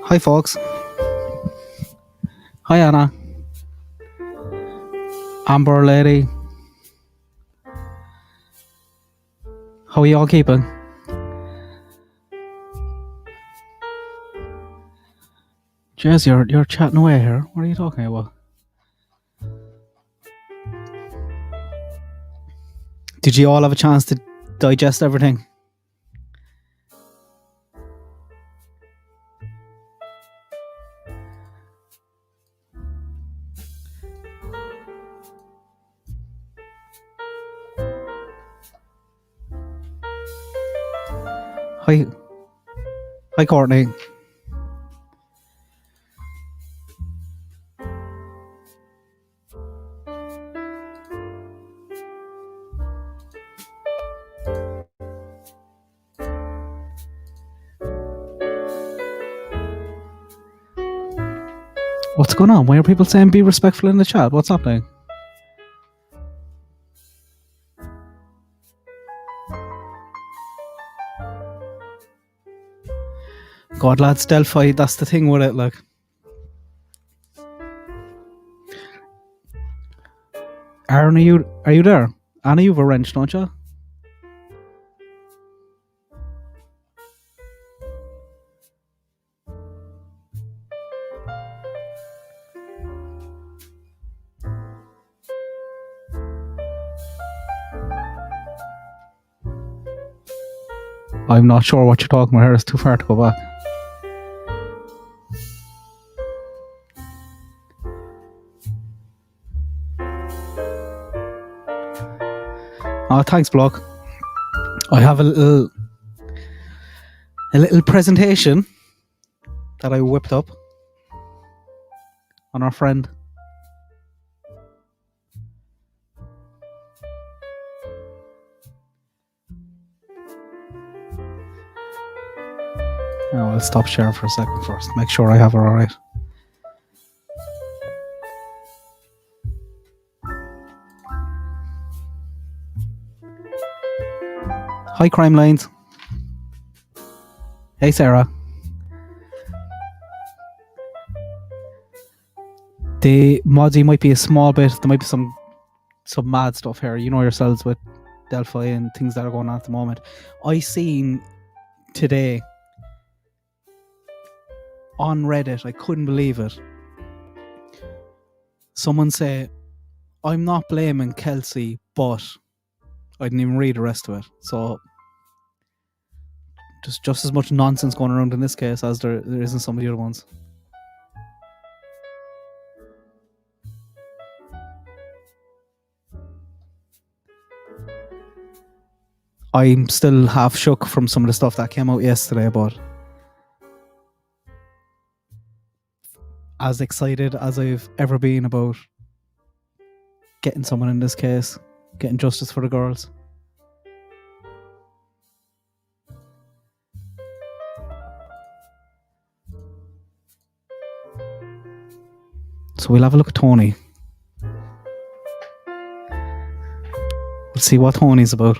Hi, folks. Hi, Anna. Amber lady. How are you all keeping? Jez, you're chatting away here. What are you talking about? Did you all have a chance to digest everything? Hi, Courtney. What's going on? Why are people saying be respectful in the chat? What's happening? God, lads, Delphi, that's the thing with it, like. Aaron, are you there? Anna, you've a wrench, don't you? I'm not sure what you're talking about here. It's too far to go back. Oh, thanks, bloke. I have a little presentation that I whipped up on our friend. Oh, I'll stop sharing for a second first. Make sure I have her alright. Hi, Crime Lines. Hey, Sarah. The mods might be a small bit. There might be some mad stuff here. You know yourselves with Delphi and things that are going on at the moment. I seen today on Reddit, I couldn't believe it. Someone say, I'm not blaming Kelsey, but I didn't even read the rest of it. So just as much nonsense going around in this case as there is in some of the other ones. I'm still half shook from some of the stuff that came out yesterday, but as excited as I've ever been about getting someone in this case, getting justice for the girls. So we'll have a look at Tony. We'll see what Tony's about.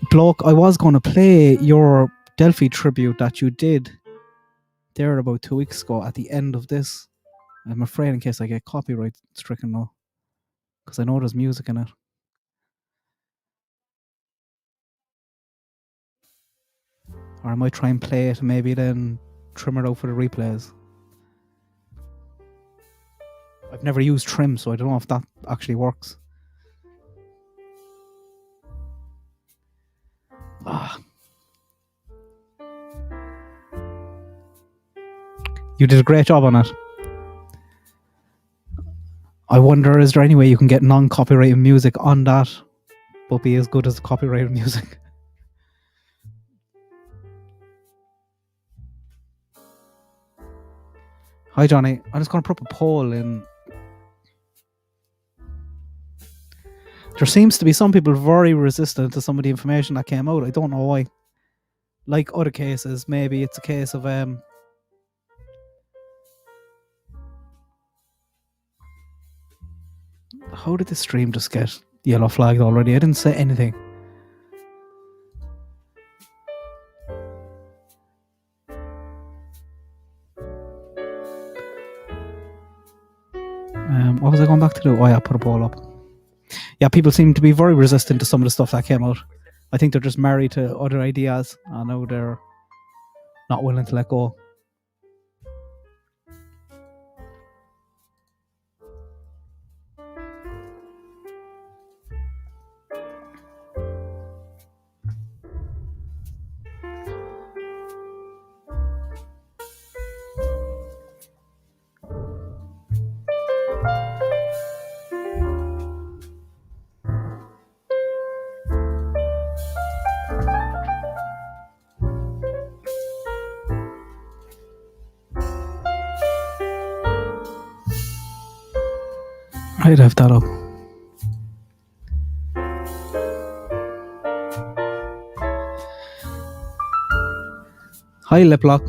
Bloke, I was going to play your Delphi tribute that you did there about 2 weeks ago at the end of this. I'm afraid in case I get copyright stricken though, because I know there's music in it. Or I might try and play it and maybe then trim it out for the replays. I've never used trim, so I don't know if that actually works. You did a great job on it. I wonder, is there any way you can get non-copyrighted music on that but be as good as copyrighted music? Hi, Johnny. I'm just going to put up a poll in. There seems to be some people very resistant to some of the information that came out. I don't know why. Like other cases, maybe it's a case of How did the stream just get yellow flagged already? I didn't say anything. What was I going back to do? Oh yeah, put a poll up. Yeah, people seem to be very resistant to some of the stuff that came out. I think they're just married to other ideas. I know they're not willing to let go. I'd have that up. Hi, Liplock.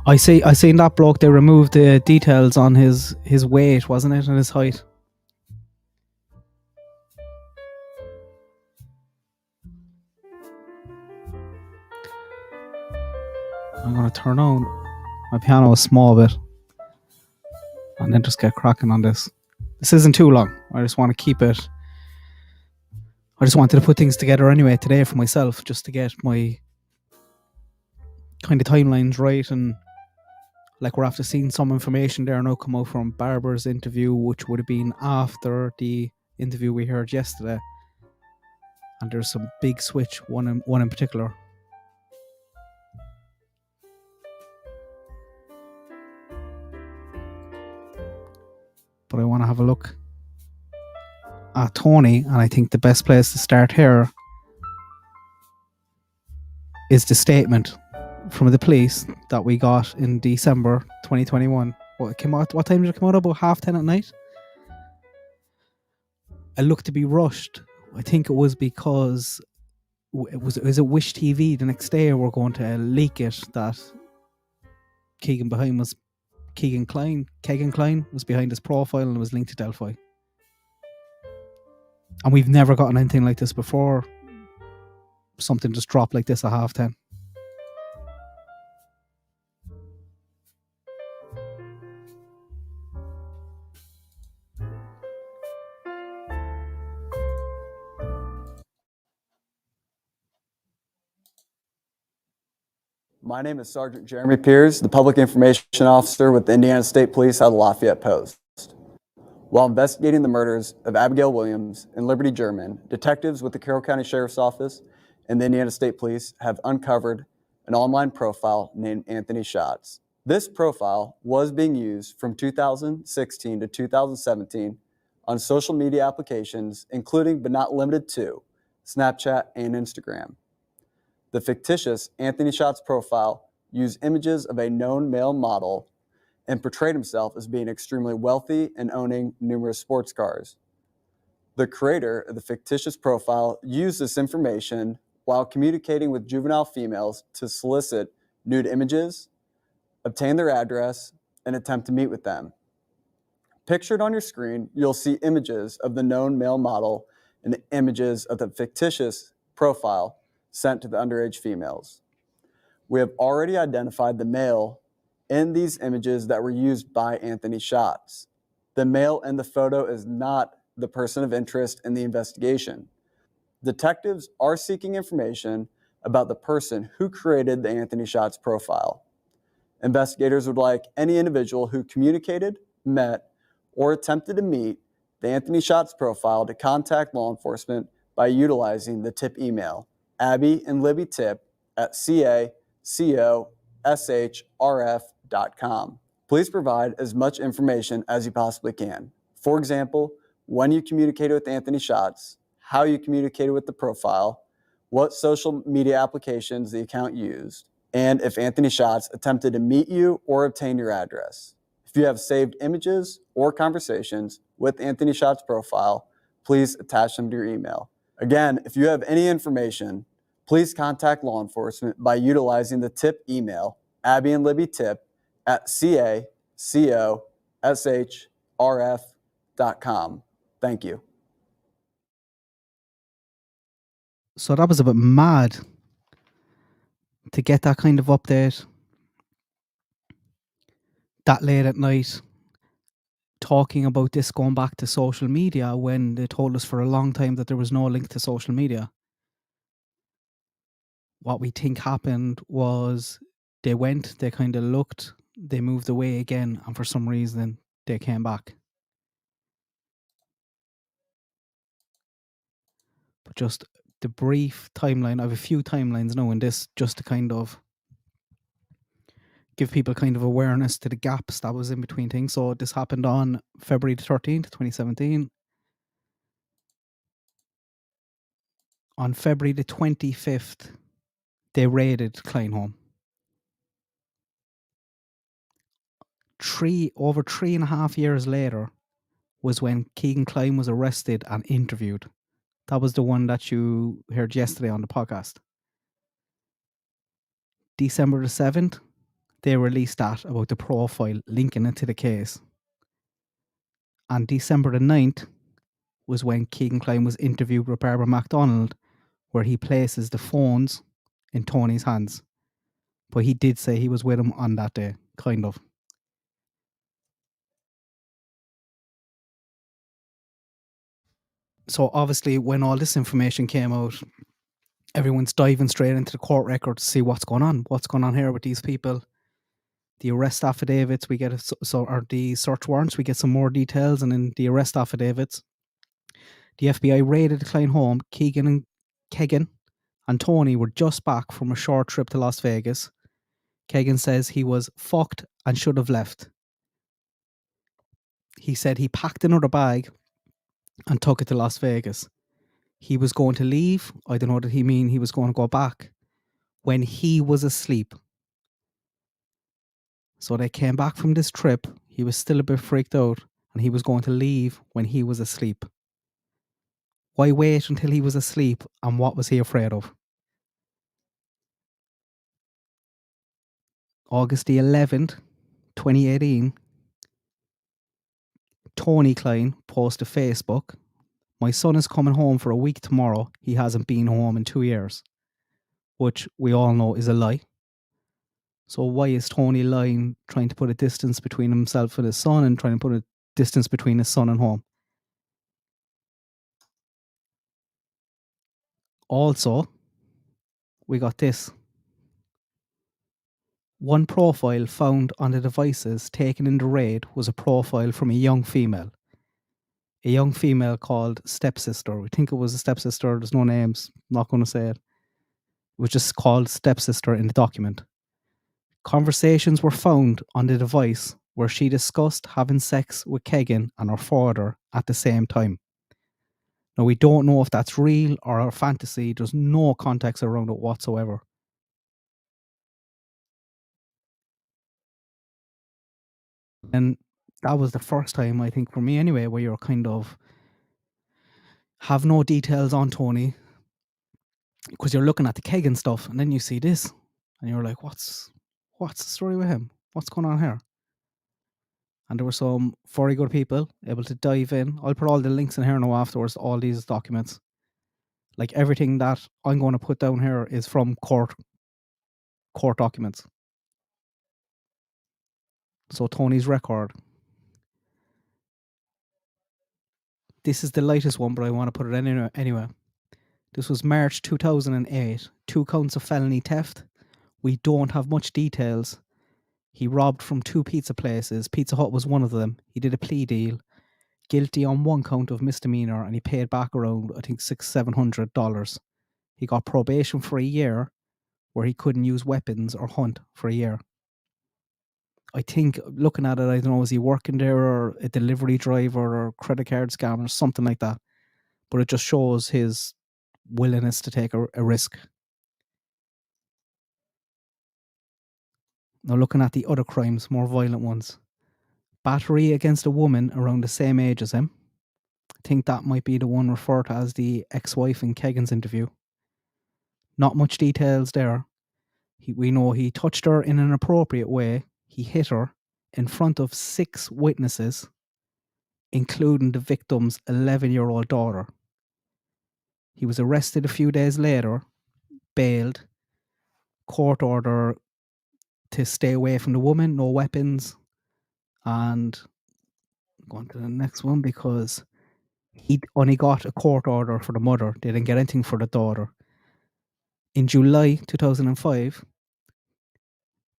I seen that bloke. They removed the details on his weight, wasn't it, and his height. I'm gonna turn on my piano a small bit, and then just get cracking on this. This isn't too long. I just want to keep it. I just wanted to put things together anyway today for myself, just to get my kind of timelines right. And like, we're after seeing some information there now come out from Barbara's interview, which would have been after the interview we heard yesterday. And there's some big switch, one in particular. But I want to have a look at Tony, and I think the best place to start here is the statement from the police that we got in December 2021. What time did it come out? About 10:30 at night. It looked to be rushed. I think it was because it was Wish TV the next day were going to leak it that Kegan Kline was behind his profile and was linked to Delphi. And we've never gotten anything like this before. Something just dropped like this at 10:30. My name is Sergeant Jeremy Piers, the Public Information Officer with the Indiana State Police out of Lafayette Post. While investigating the murders of Abigail Williams and Liberty German, detectives with the Carroll County Sheriff's Office and the Indiana State Police have uncovered an online profile named Anthony Schatz. This profile was being used from 2016 to 2017 on social media applications, including but not limited to Snapchat and Instagram. The fictitious Anthony Schatz profile used images of a known male model and portrayed himself as being extremely wealthy and owning numerous sports cars. The creator of the fictitious profile used this information while communicating with juvenile females to solicit nude images, obtain their address, and attempt to meet with them. Pictured on your screen, you'll see images of the known male model and images of the fictitious profile sent to the underage females. We have already identified the male in these images that were used by Anthony Schatz. The male in the photo is not the person of interest in the investigation. Detectives are seeking information about the person who created the Anthony Schatz profile. Investigators would like any individual who communicated, met, or attempted to meet the Anthony Schatz profile to contact law enforcement by utilizing the tip email, Abby and Libby Tip at cacoshrf.com. Please provide as much information as you possibly can. For example, when you communicated with Anthony Schatz, how you communicated with the profile, what social media applications the account used, and if Anthony Schatz attempted to meet you or obtain your address. If you have saved images or conversations with Anthony Schatz profile, please attach them to your email. Again, if you have any information, please contact law enforcement by utilizing the tip email, Abby and Libby Tip at cacoshrf.com. shrf.com. Thank you. So that was a bit mad to get that kind of update that late at night, talking about this going back to social media when they told us for a long time that there was no link to social media. What we think happened was they kind of looked, they moved away again, and for some reason they came back. But just the brief timeline, I have a few timelines now in this just to kind of give people kind of awareness to the gaps that was in between things. So this happened on February the 13th, 2017. On February the 25th, they raided Kline home. Over 3.5 years later was when Kegan Kline was arrested and interviewed. That was the one that you heard yesterday on the podcast. December the 7th, they released that about the profile, linking it to the case. And December the 9th was when Kegan Kline was interviewed with Barbara MacDonald, where he places the phones in Tony's hands. But he did say he was with him on that day, kind of. So obviously when all this information came out, everyone's diving straight into the court record to see what's going on here with these people. The arrest affidavits, we get or the search warrants, we get some more details, and in the arrest affidavits, the FBI raided the Kline home. Kegan and Tony were just back from a short trip to Las Vegas. Kegan says he was fucked and should have left. He said he packed another bag and took it to Las Vegas. He was going to leave. I don't know, did he mean he was going to go back when he was asleep? So they came back from this trip. He was still a bit freaked out and he was going to leave when he was asleep. Why wait until he was asleep, and what was he afraid of? August the 11th, 2018, Tony Kline posted to Facebook, "My son is coming home for a week tomorrow. He hasn't been home in 2 years," which we all know is a lie. So why is Tony lying, trying to put a distance between himself and his son and trying to put a distance between his son and home? Also, we got this. One profile found on the devices taken in the raid was a profile from a young female. A young female called Stepsister. We think it was a stepsister. There's no names. I'm not going to say it. It was just called Stepsister in the document. Conversations were found on the device where she discussed having sex with Kegan and her father at the same time. Now, we don't know if that's real or a fantasy. There's no context around it whatsoever. And that was the first time, I think, for me anyway, where you're kind of have no details on Tony because you're looking at the Kegan stuff and then you see this and you're like, what's the story with him? What's going on here? And there were some very good people able to dive in. I'll put all the links in here now afterwards, all these documents. Like everything that I'm going to put down here is from court documents. So Tony's record. This is the lightest one, but I want to put it in anyway. This was March 2008. 2 counts of felony theft. We don't have much details. He robbed from 2 pizza places. Pizza Hut was one of them. He did a plea deal. Guilty on 1 count of misdemeanor, and he paid back around, I think, $700. He got probation for a year, where he couldn't use weapons or hunt for a year. I think, looking at it, I don't know, is he working there or a delivery driver or credit card scammer or something like that? But it just shows his willingness to take a risk. Now, looking at the other crimes, more violent ones. Battery against a woman around the same age as him. I think that might be the one referred to as the ex-wife in Kegan's interview. Not much details there. We know he touched her in an inappropriate way. He hit her. in front of 6 witnesses, including the victim's 11-year-old daughter. He was arrested a few days later, bailed, court order to stay away from the woman, no weapons, and going to the next one because he only got a court order for the mother. They didn't get anything for the daughter. In July 2005,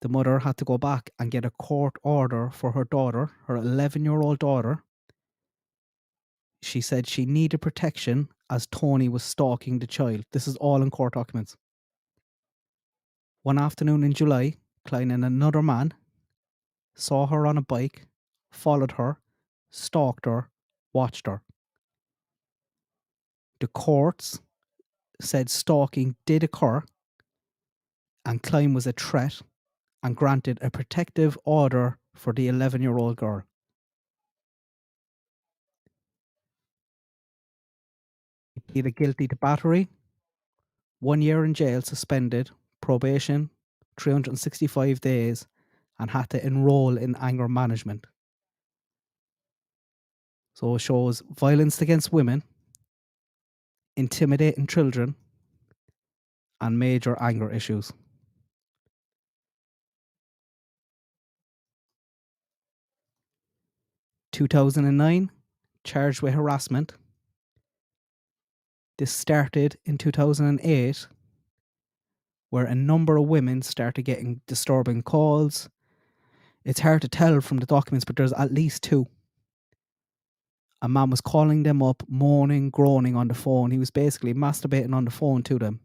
the mother had to go back and get a court order for her daughter, her 11-year-old daughter. She said she needed protection as Tony was stalking the child. This is all in court documents. One afternoon in July, Kline and another man saw her on a bike, followed her, stalked her, watched her. The courts said stalking did occur and Kline was a threat and granted a protective order for the 11-year-old girl. He pleaded guilty to battery, 1 year in jail, suspended, probation, 365 days, and had to enroll in anger management. So it shows violence against women, intimidating children, and major anger issues. 2009, charged with harassment. This started in 2008, where a number of women started getting disturbing calls. It's hard to tell from the documents, but there's at least 2. A man was calling them up, moaning, groaning on the phone. He was basically masturbating on the phone to them.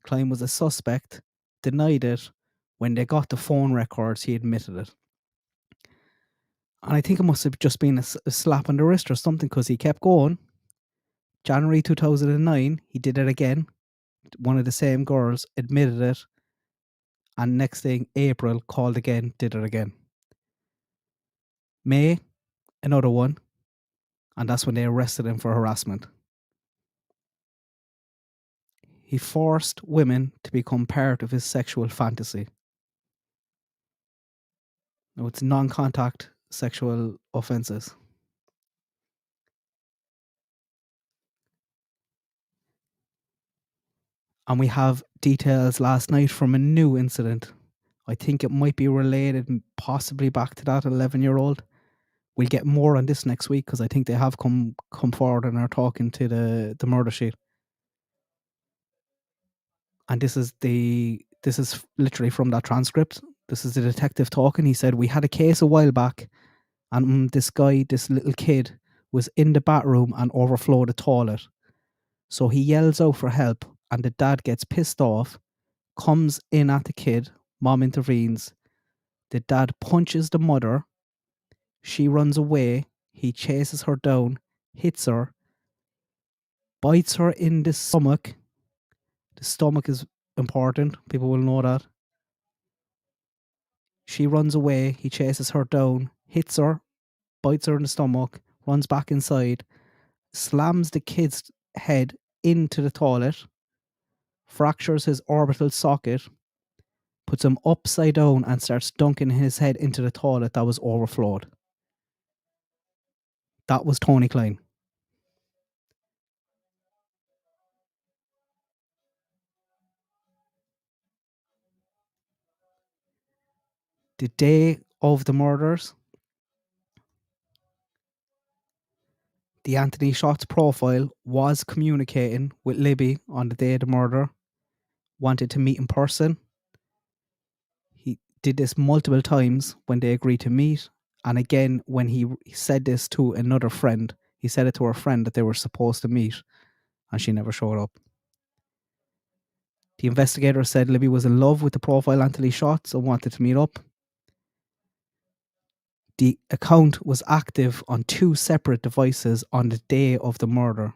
Kline was a suspect, denied it. When they got the phone records, he admitted it. And I think it must have just been a slap on the wrist or something, because he kept going. January 2009, he did it again. One of the same girls admitted it. And next thing, April, called again, did it again. May, another one. And that's when they arrested him for harassment. He forced women to become part of his sexual fantasy. Now, it's non-contact sexual offences. And we have details last night from a new incident. I think it might be related possibly back to that 11-year-old. We'll get more on this next week because I think they have come forward and are talking to the murder sheet. And this is literally from that transcript. This is the detective talking. He said, "We had a case a while back, and this little kid, was in the bathroom and overflowed the toilet. So he yells out for help, and the dad gets pissed off, comes in at the kid. Mom intervenes. The dad punches the mother. She runs away. He chases her down, hits her, bites her in the stomach." The stomach is important. People will know that. She runs away. He chases her down, hits her, bites her in the stomach, runs back inside, slams the kid's head into the toilet, fractures his orbital socket, puts him upside down and starts dunking his head into the toilet that was overflowed. That was Tony Kline. The day of the murders, the Anthony Shots profile was communicating with Libby on the day of the murder, wanted to meet in person. He did this multiple times when they agreed to meet. And again, when he said this to another friend, he said it to her friend that they were supposed to meet, and she never showed up. The investigator said Libby was in love with the profile Anthony Shots and wanted to meet up. The account was active on 2 separate devices on the day of the murder.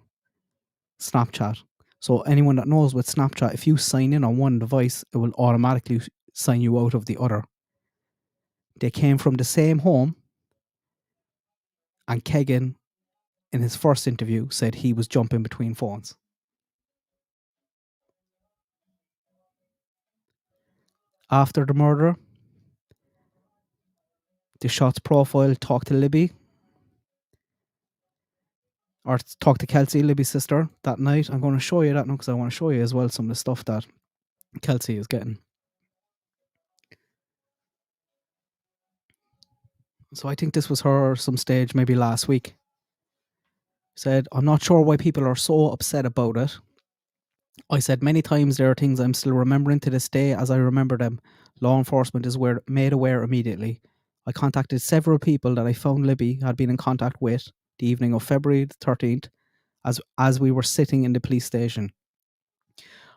Snapchat. So anyone that knows with Snapchat, if you sign in on one device, it will automatically sign you out of the other. They came from the same home, and Kegan, in his first interview, said he was jumping between phones. After the murder, The Shots profile talked to Libby, or talked to Kelsey, Libby's sister, that night. I'm going to show you that now because I want to show you as well some of the stuff that Kelsey is getting. So I think this was her some stage maybe last week. Said, I'm not sure why people are so upset about it. I said many times there are things I'm still remembering to this day as I remember them. Law enforcement is made aware immediately. I contacted several people that I found Libby had been in contact with the evening of February the 13th as we were sitting in the police station.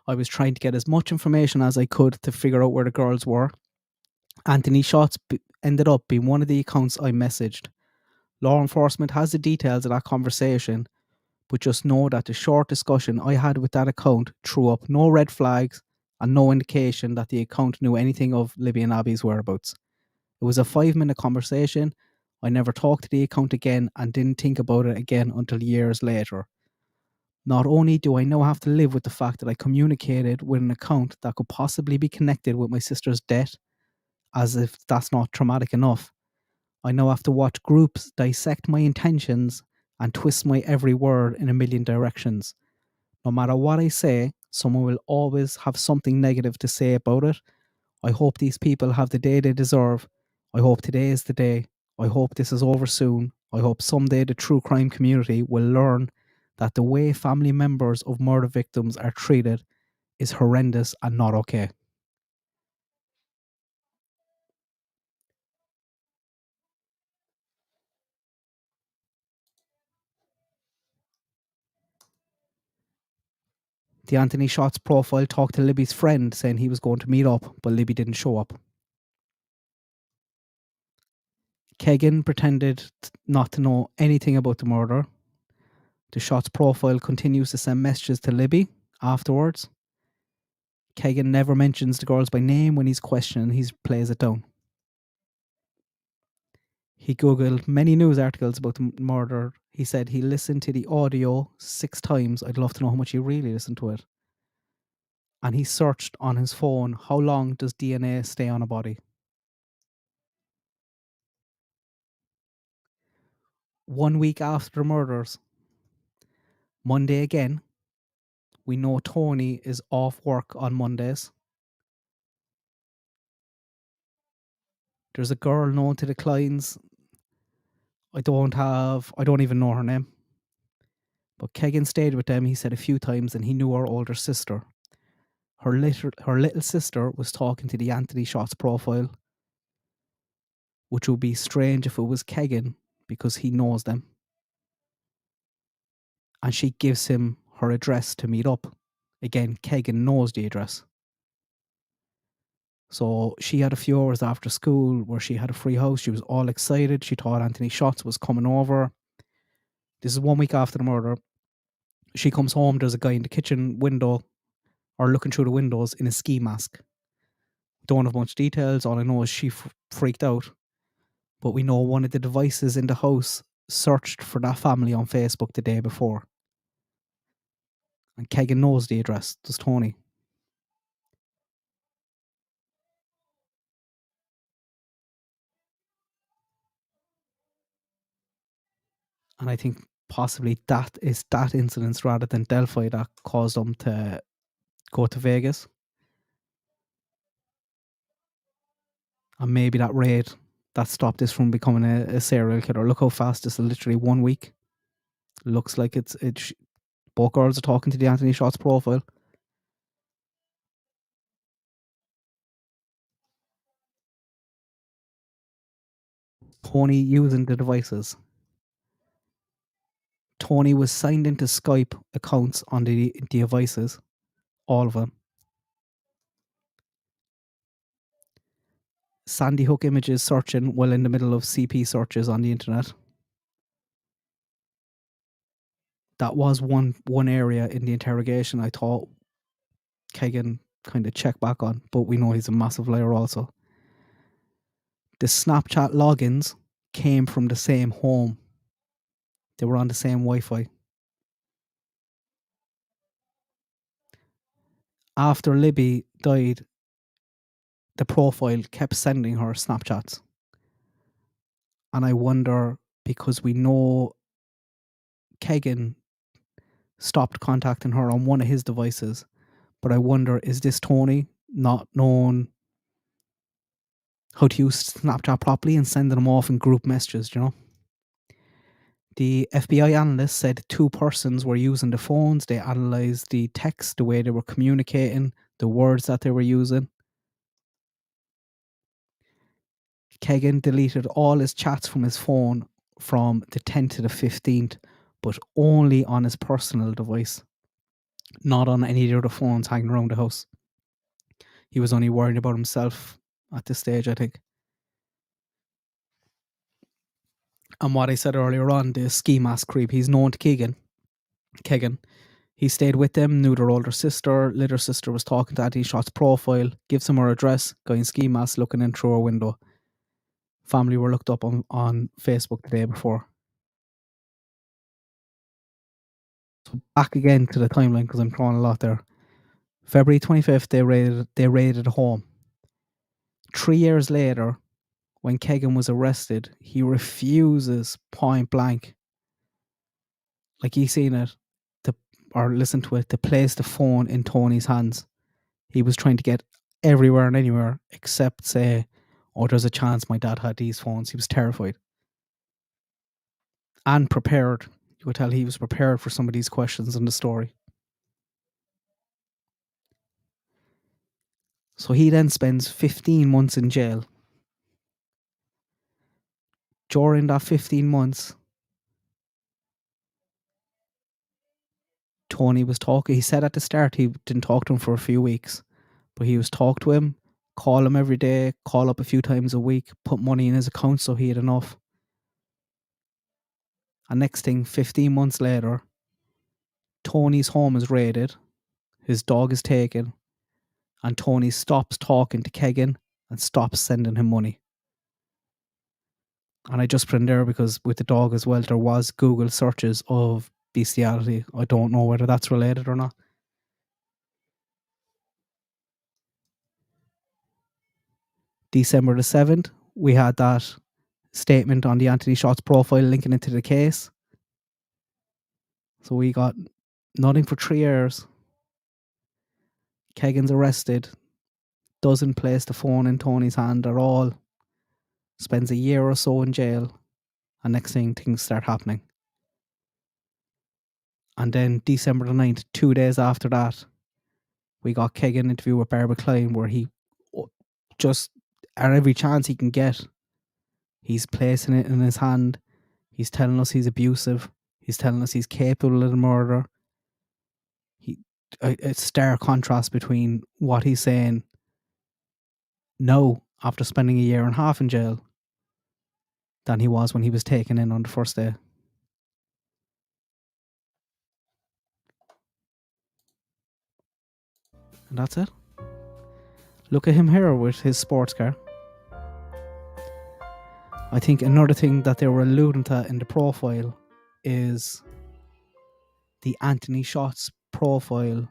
I was trying to get as much information as I could to figure out where the girls were. Anthony Shots ended up being one of the accounts I messaged. Law enforcement has the details of that conversation, but just know that the short discussion I had with that account threw up no red flags and no indication that the account knew anything of Libby and Abby's whereabouts. It was a 5-minute conversation. I never talked to the account again and didn't think about it again until years later. Not only do I now have to live with the fact that I communicated with an account that could possibly be connected with my sister's death, as if that's not traumatic enough, I now have to watch groups dissect my intentions and twist my every word in a million directions. No matter what I say, someone will always have something negative to say about it. I hope these people have the day they deserve. I hope today is the day. I hope this is over soon. I hope someday the true crime community will learn that the way family members of murder victims are treated is horrendous and not okay. The Anthony Shots profile talked to Libby's friend saying he was going to meet up, but Libby didn't show up. Kegan pretended not to know anything about the murder. The Shots profile continues to send messages to Libby afterwards. Kegan never mentions the girls by name when he's questioned, he plays it down. He Googled many news articles about the murder. He said he listened to the audio 6 times. I'd love to know how much he really listened to it. And he searched on his phone, how long does DNA stay on a body? 1 week after the murders, Monday again, we know Tony is off work on Mondays. There's a girl known to the Klines. I don't even know her name. But Kegan stayed with them, he said, a few times, and he knew her older sister. Her little sister was talking to the Anthony Shots profile, which would be strange if it was Kegan, because he knows them. And she gives him her address to meet up. Again, Kegan knows the address. So she had a few hours after school where she had a free house. She was all excited. She thought Anthony Shots was coming over. This is 1 week after the murder. She comes home. There's a guy in the kitchen window, or looking through the windows, in a ski mask. Don't have much details. All I know is she freaked out. But we know one of the devices in the house searched for that family on Facebook the day before. And Kegan knows the address. Does Tony? And I think possibly that is that incident rather than Delphi that caused them to go to Vegas. And maybe that raid that stopped this from becoming a serial killer. Look how fast this is, literally 1 week. Looks like it's both girls are talking to the Anthony Shots profile. Tony using the devices. Tony was signed into Skype accounts on the devices. All of them. Sandy Hook images searching while in the middle of CP searches on the internet. That was one area in the interrogation I thought Kegan kind of checked back on, but we know he's a massive liar also. The Snapchat logins came from the same home. They were on the same Wi-Fi. After Libby died, the profile kept sending her Snapchats. And I wonder, because we know Kegan stopped contacting her on one of his devices, but I wonder, is this Tony not knowing how to use Snapchat properly and sending them off in group messages, you know? The FBI analyst said 2 persons were using the phones. They analysed the text, the way they were communicating, the words that they were using. Kegan deleted all his chats from his phone from the 10th to the 15th, but only on his personal device, not on any of the other phones hanging around the house. He was only worried about himself at this stage, I think. And what I said earlier on, the ski mask creep, he's known to Kegan. He stayed with them, knew their older sister. Little sister was talking to Anthony Shot's profile, gives him her address, guy in ski mask looking in through her window. Family were looked up on Facebook the day before. So back again to the timeline, because I'm throwing a lot there. February 25th, they raided a home. 3 years later, when Kegan was arrested, he refuses point blank, like he's seen it, or listened to it, to place the phone in Tony's hands. He was trying to get everywhere and anywhere except say, oh, there's a chance my dad had these phones. He was terrified. And prepared. You could tell he was prepared for some of these questions in the story. So he then spends 15 months in jail. During that 15 months, Tony was talking. He said at the start he didn't talk to him for a few weeks, but he was talk to him, call him every day, call up a few times a week, put money in his account so he had enough. And next thing, 15 months later, Tony's home is raided, his dog is taken, and Tony stops talking to Kegan and stops sending him money. And I just put in there because with the dog as well, there was Google searches of bestiality. I don't know whether that's related or not. December the 7th, we had that statement on the Anthony Shot's profile linking into the case. So we got nothing for 3 years. Kegan's arrested, doesn't place the phone in Tony's hand at all, spends a year or so in jail, and next thing, things start happening. And then December the 9th, 2 days after that, we got Kegan interview with Barbara Kline, where he just, at every chance he can get, he's placing it in his hand. He's telling us he's abusive. He's telling us he's capable of the murder. It's stark contrast between what he's saying now, after spending a year and a half in jail, than he was when he was taken in on the first day. And that's it. Look at him here with his sports car. I think another thing that they were alluding to in the profile is the Anthony Shot's profile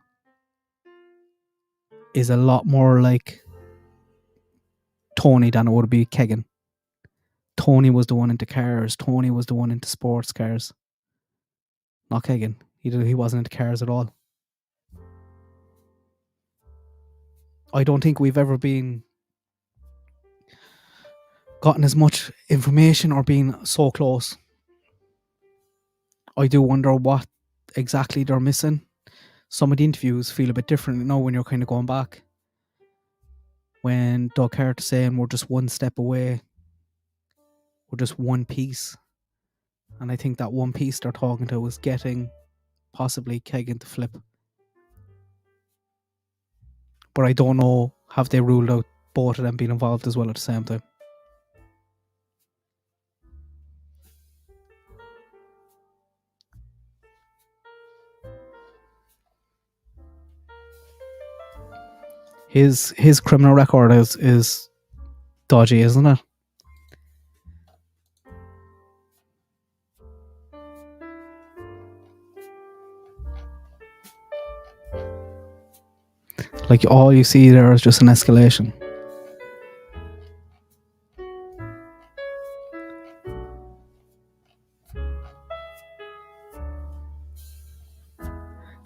is a lot more like Tony than it would be Kegan. Tony was the one into cars. Tony was the one into sports cars. Not Kegan. He wasn't into cars at all. I don't think we've ever gotten as much information or been so close. I do wonder what exactly they're missing. Some of the interviews feel a bit different now when you're kind of going back. When Doug Hart is saying we're just one step away, we're just one piece. And I think that one piece they're talking to was getting possibly Kegan to flip. But I don't know, have they ruled out both of them being involved as well at the same time? His criminal record is dodgy, isn't it? Like, all you see there is just an escalation.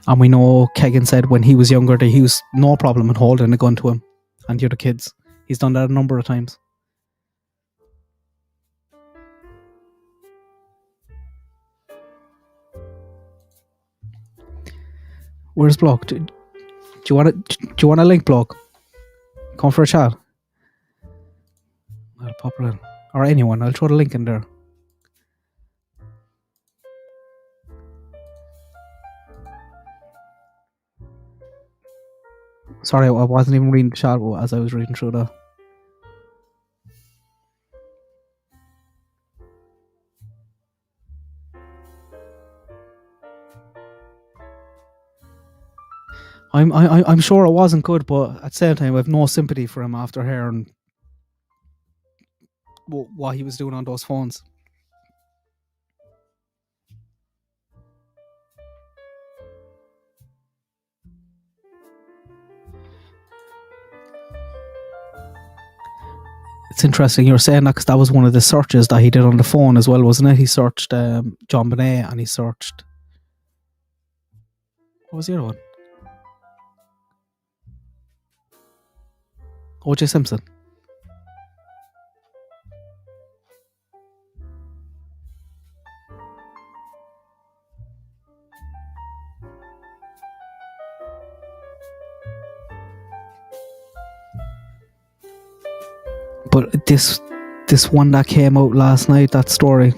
And we know Kegan said when he was younger that he was no problem in holding a gun to him and the other kids. He's done that a number of times. Where's Block? Do you want a link, Block? Come for a chat. I'll pop it in. Or anyone. I'll throw the link in there. Sorry, I wasn't even reading the chat as I was reading through that. I'm sure it wasn't good, but at the same time, I have no sympathy for him after hearing what he was doing on those phones. It's interesting you're saying that because that was one of the searches that he did on the phone as well, wasn't it? He searched John Bonet and he searched... What was the other one? O.J. Simpson. But this one that came out last night, that story,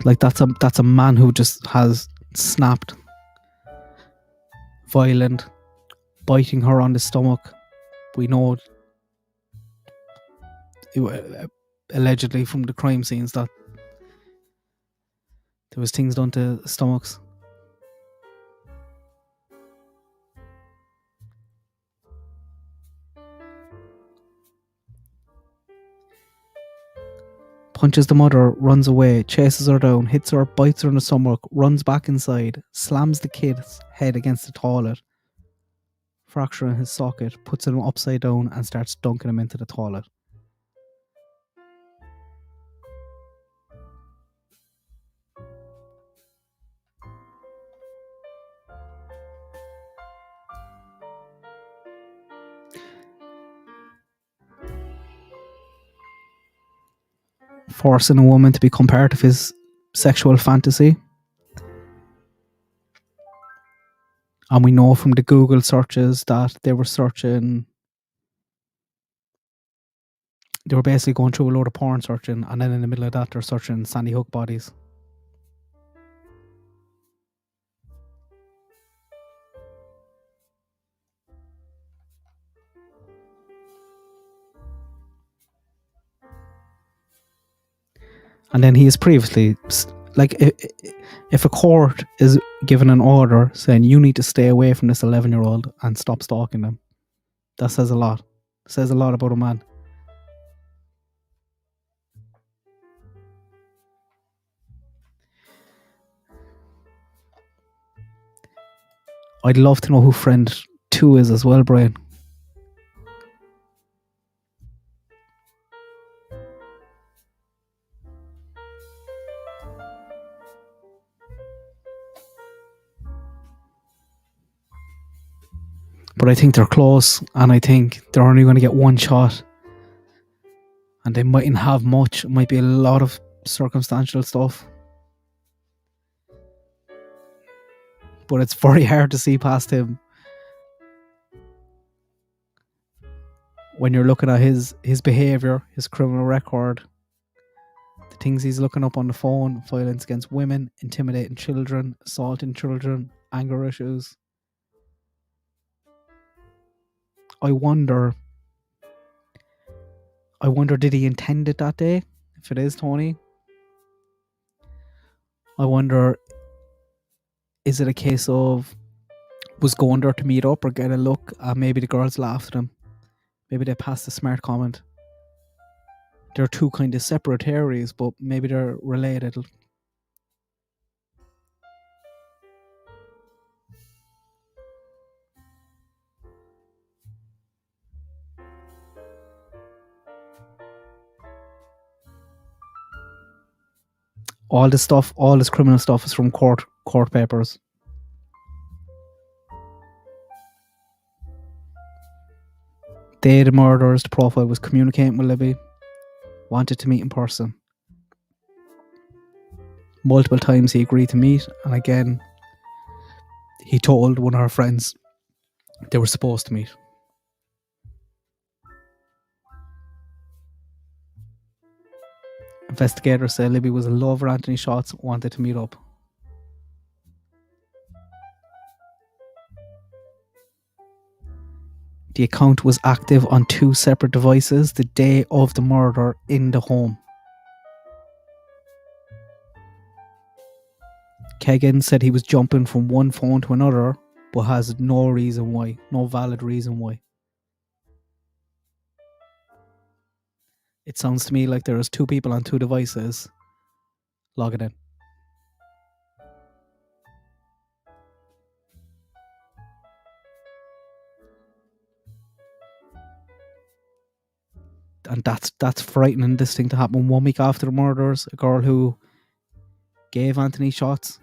like that's a man who just has snapped, violent, biting her on the stomach. We know allegedly from the crime scenes that there was things done to stomachs. Punches the mother, runs away, chases her down, hits her, bites her in the stomach, runs back inside, slams the kid's head against the toilet, fracturing his socket, puts him upside down and starts dunking him into the toilet. Forcing a woman to become part of his sexual fantasy. And we know from the Google searches that they were basically going through a load of porn searching, and then in the middle of that they're searching Sandy Hook bodies. And then he is previously, like, if a court is given an order saying you need to stay away from this 11-year-old and stop stalking them, that says a lot. It says a lot about a man. I'd love to know who friend 2 is as well, Brian. But I think they're close, and I think they're only going to get one shot. And they mightn't have much. It might be a lot of circumstantial stuff. But it's very hard to see past him when you're looking at his behaviour, his criminal record, the things he's looking up on the phone, violence against women, intimidating children, assaulting children, anger issues. I wonder, did he intend it that day? If it is Tony, I wonder, is it a case of was going there to meet up or get a look, and maybe the girls laughed at him? Maybe they passed a smart comment. They're two kind of separate theories, but maybe they're related. All this stuff, all this criminal stuff is from court papers. They, the murderers, the profile was communicating with Libby, wanted to meet in person. Multiple times he agreed to meet, and again, he told one of her friends they were supposed to meet. Investigators said Libby was in love with Anthony Shots, wanted to meet up. The account was active on 2 separate devices the day of the murder in the home. Kegan said he was jumping from one phone to another, but has no reason why, no valid reason why. It sounds to me like there is 2 people on 2 devices logging in. And that's frightening, this thing to happen 1 week after the murders. A girl who gave Anthony Shots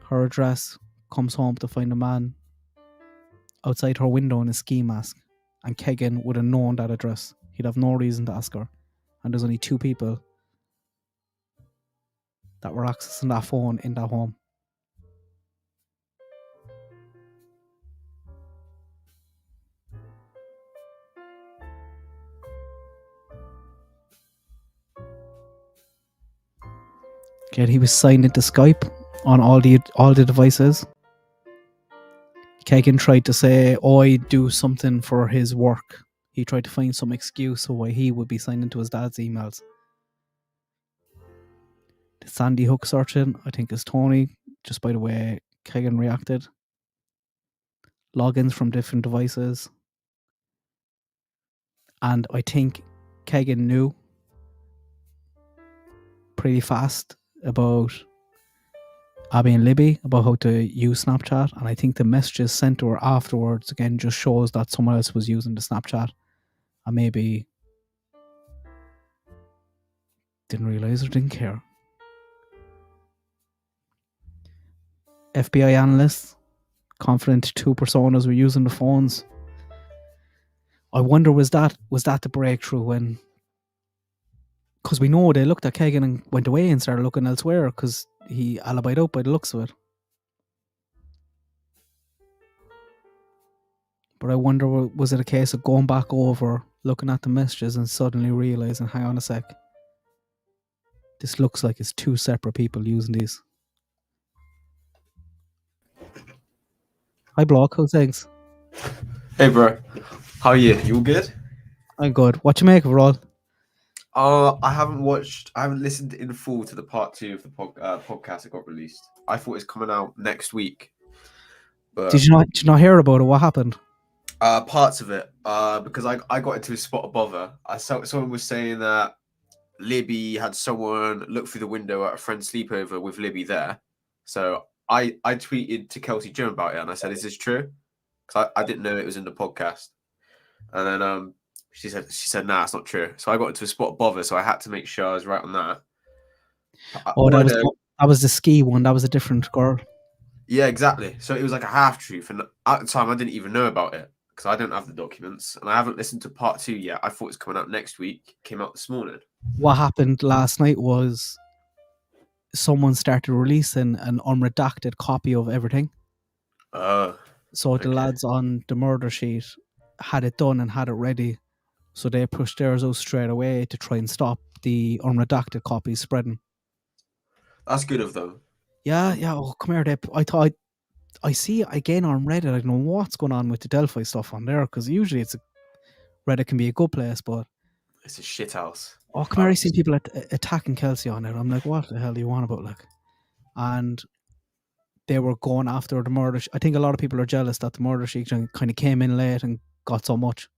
her address comes home to find a man outside her window in a ski mask, and Kegan would have known that address. He'd have no reason to ask her, and there's only 2 people that were accessing that phone in that home. Again, he was signed into Skype on all the devices. Kegan tried to say, I do something for his work. He tried to find some excuse of why he would be signed into his dad's emails. The Sandy Hook searching, I think, is Tony, just by the way Kegan reacted. Logins from different devices. And I think Kegan knew pretty fast about Abby and Libby, about how to use Snapchat, and I think the messages sent to her afterwards again just shows that someone else was using the Snapchat and maybe didn't realise or didn't care. FBI analysts confident 2 personas were using the phones. I wonder, was that the breakthrough when, because we know they looked at Kegan and went away and started looking elsewhere because he alibied out by the looks of it. But I wonder, was it a case of going back over, looking at the messages and suddenly realising, hang on a sec, this looks like it's 2 separate people using these. Hi Block, how's things? Hey bro, how are you? You all good? I'm good. What you make of it all? I haven't listened in full to the part 2 of the podcast that got released. I thought it's coming out next week. But Did you not hear about it? What happened? parts of it, because I got into a spot above her. I saw someone was saying that Libby had someone look through the window at a friend's sleepover with Libby there. So I tweeted to Kelsey Joan about it and I said, "Is this true?" Because I didn't know it was in the podcast. And then she said, "Nah, it's not true." So I got into a spot above her, so I had to make sure I was right on that. That was the ski one. That was a different girl. Yeah, exactly. So it was like a half truth, and at the time I didn't even know about it because I don't have the documents, and I haven't listened to part 2 yet. I thought it's coming out next week. Came out this morning. What happened last night was someone started releasing an unredacted copy of everything. So the lads on the murder sheet had it done and had it ready. So they pushed theirs out straight away to try and stop the unredacted copies spreading. That's good of them. Yeah. Oh, come here, I thought I see it again on Reddit. I don't know what's going on with the Delphi stuff on there because usually Reddit can be a good place, but it's a shit house. Oh, come here! I see people attacking Kelsey on it. I'm like, what the hell do you want about, like? And they were going after the murder. I think a lot of people are jealous that the murder sheet kind of came in late and got so much.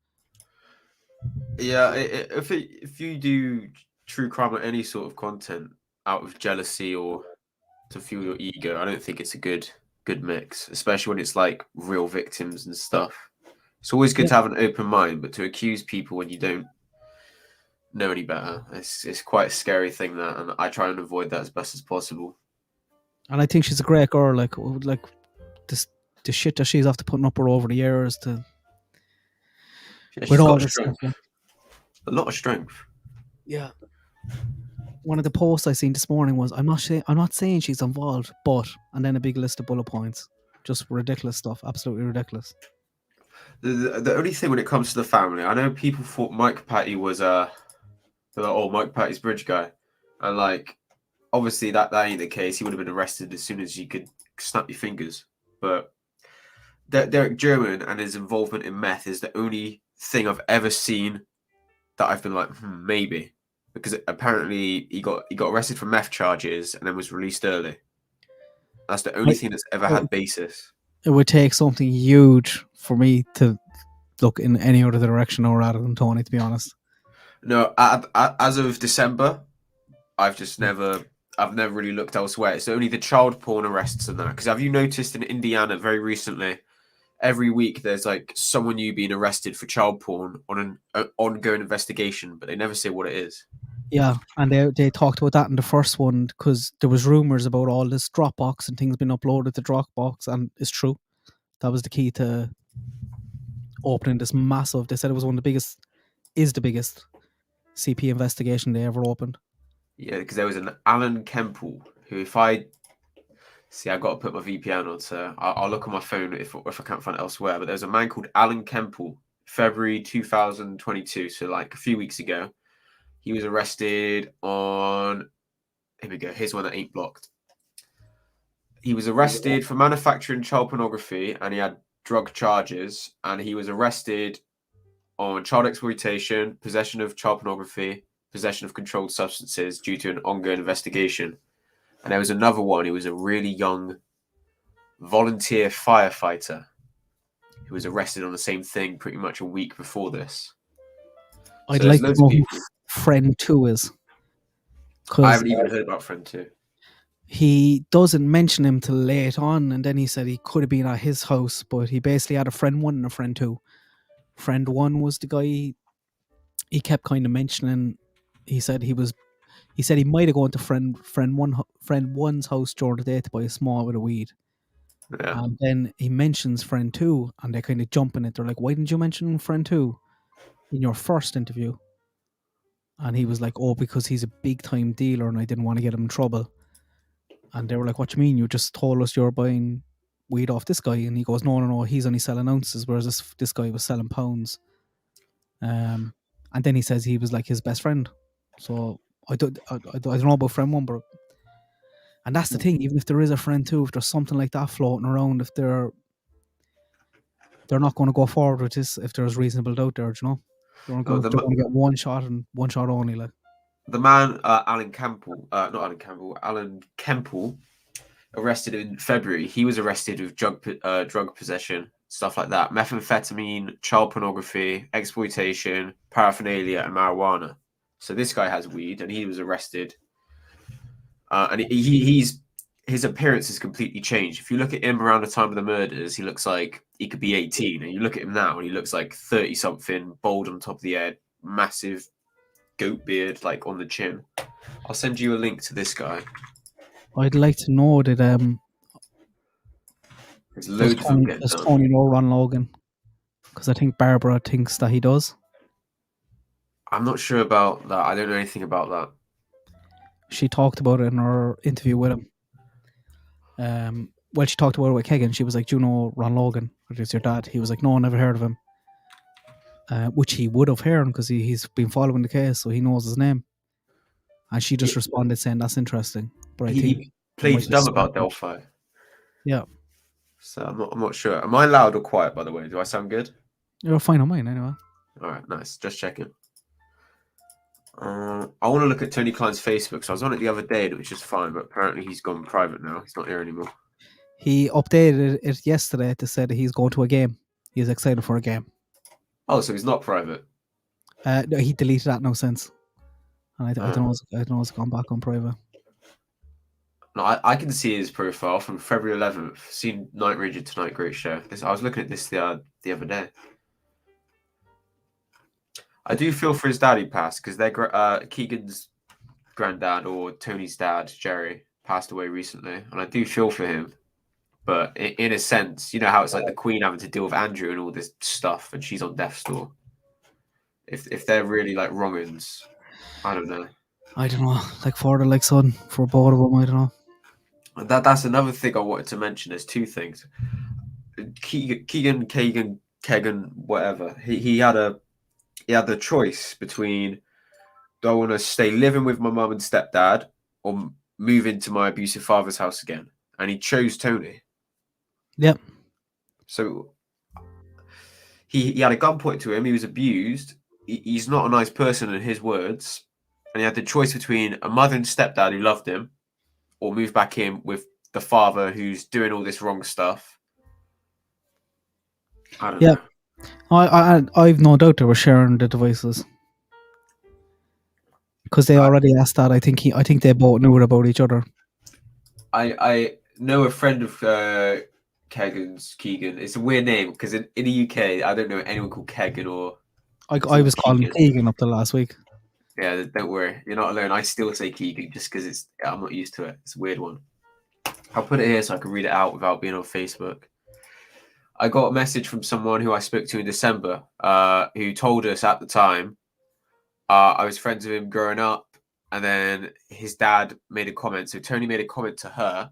Yeah, if you do true crime or any sort of content out of jealousy or to fuel your ego, I don't think it's a good mix, especially when it's like real victims and stuff. It's always good to have an open mind, but to accuse people when you don't know any better. It's quite a scary thing, that, and I try and avoid that as best as possible. And I think she's a great girl. Like this, the shit that she's after putting up with over the years to. Yeah, she's with all got this strength. stuff, A lot of strength. yeah. One of the posts I seen this morning was, I'm not saying she's involved, but, and then a big list of bullet points, just ridiculous stuff, absolutely ridiculous. The only thing when it comes to the family, I know people thought Mike Patty was Mike Patty's bridge guy, and like obviously that ain't the case. He would have been arrested as soon as you could snap your fingers. But Derek German and his involvement in meth is the only thing I've ever seen that I've been like, maybe, because apparently he got arrested for meth charges and then was released early. That's the only thing that's ever had basis. It would take something huge for me to look in any other direction or rather than Tony, to be honest. No, as of December, I've never really looked elsewhere. It's only the child porn arrests and that. Because have you noticed in Indiana very recently, every week there's like someone new being arrested for child porn on an ongoing investigation, but they never say what it is. Yeah, and they talked about that in the first one because there was rumors about all this Dropbox and things being uploaded to Dropbox, and it's true. That was the key to opening this massive. They said it was one of the biggest CP investigation they ever opened. Yeah, because there was an Alan Kemple who, if I see, I've got to put my VPN on, so I'll look on my phone if I can't find it elsewhere. But there's a man called Alan Kemple, February 2022, so like a few weeks ago. He was arrested on. Here we go. Here's one that ain't blocked. He was arrested for manufacturing child pornography, and he had drug charges. And he was arrested on child exploitation, possession of child pornography, possession of controlled substances due to an ongoing investigation. And there was another one. He was a really young volunteer firefighter who was arrested on the same thing pretty much a week before this. I'd like to know who Friend 2 is. I haven't even heard about Friend 2. He doesn't mention him till late on, and then he said he could have been at his house, but he basically had a Friend 1 and a Friend 2. Friend 1 was the guy he kept kind of mentioning. He said he might have gone to friend 1's house during the day to buy a small bit of weed. Yeah. And then he mentions Friend 2, and they kind of jump in it. They're like, why didn't you mention Friend 2 in your first interview? And he was like, oh, because he's a big time dealer and I didn't want to get him in trouble. And they were like, what do you mean? You just told us you're buying weed off this guy. And he goes, no, he's only selling ounces, whereas this guy was selling pounds. And then he says he was like his best friend. So I don't know about Friend 1, but and that's the thing. Even if there is a Friend 2, if there's something like that floating around, if they're not going to go forward with this, if there's reasonable doubt there, you know, they're going to get one shot and one shot only. Like the man, Alan Kemple, arrested in February. He was arrested with drug possession, stuff like that, methamphetamine, child pornography, exploitation, paraphernalia, and marijuana. So this guy has weed, and he was arrested. And his appearance has completely changed. If you look at him around the time of the murders, he looks like he could be 18. And you look at him now, and he looks like 30-something, bald on top of the head, massive goat beard, like on the chin. I'll send you a link to this guy. I'd like to know that there's loads of them getting done. Does Tony know Ron Logan? Because I think Barbara thinks that he does. I'm not sure about that. I don't know anything about that. She talked about it in her interview with him. Well, she talked about it with Kegan. She was like, do you know Ron Logan? Or is your dad? He was like, no, never heard of him. Which he would have heard because he's been following the case, so he knows his name. And she just responded saying, that's interesting. But I think he played dumb about Delphi. Yeah. So I'm not sure. Am I loud or quiet, by the way? Do I sound good? You're fine on mine, anyway. All right, nice. Just checking. I want to look at Tony Kline's Facebook. So I was on it the other day, and it was just fine. But apparently he's gone private now. He's not here anymore. He updated it yesterday to say that he's going to a game. He's excited for a game. Oh, so he's not private? No, he deleted that no sense. And I don't know it's gone back on private. No, I can see his profile from February 11th. Seen Night Ranger tonight. Great show. I was looking at this the other day. I do feel for his dad who passed because Keegan's granddad or Tony's dad, Jerry, passed away recently, and I do feel for him. But in a sense, you know how it's like the Queen having to deal with Andrew and all this stuff, and she's on death's door. If they're really like wrong-uns, I don't know. I don't know. Like father, like son, for both of them. I don't know. That's another thing I wanted to mention. There's two things. Kegan, whatever. He had the choice between, do I want to stay living with my mum and stepdad or move into my abusive father's house again? And he chose Tony. Yep. So he had a gun pointed to him. He was abused. He's not a nice person in his words. And he had the choice between a mother and stepdad who loved him or move back in with the father who's doing all this wrong stuff. I don't know. I've no doubt they were sharing the devices because they already asked that. I think they both knew about each other. I know a friend of Kegan. It's a weird name because in the UK, I don't know anyone called Kegan or. I was calling him Kegan up to last week. Yeah, don't worry, you're not alone. I still say Kegan just because I'm not used to it. It's a weird one. I'll put it here so I can read it out without being on Facebook. I got a message from someone who I spoke to in December, who told us at the time I was friends with him growing up, and then his dad made a comment. So Tony made a comment to her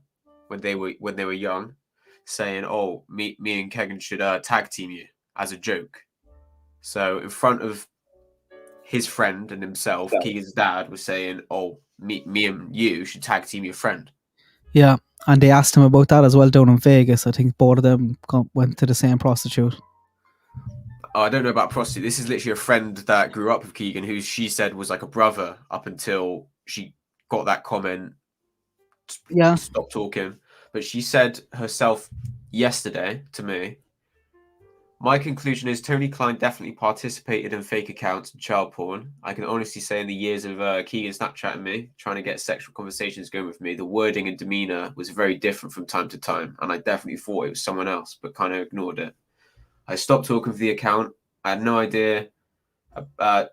when they were young, saying, "Oh, me and Kegan should tag team you," as a joke. So in front of his friend and himself, Keegan's dad was saying, "Oh, me and you should tag team your friend." Yeah, and they asked him about that as well down in Vegas. I think both of them went to the same prostitute. Oh, I don't know about prostitute. This is literally a friend that grew up with Kegan, who she said was like a brother up until she got that comment. Yeah. Stop talking. But she said herself yesterday to me, "My conclusion is Tony Kline definitely participated in fake accounts and child porn. I can honestly say in the years of Kegan Snapchatting me, trying to get sexual conversations going with me, the wording and demeanor was very different from time to time, and I definitely thought it was someone else, but kind of ignored it. I stopped talking for the account. I had no idea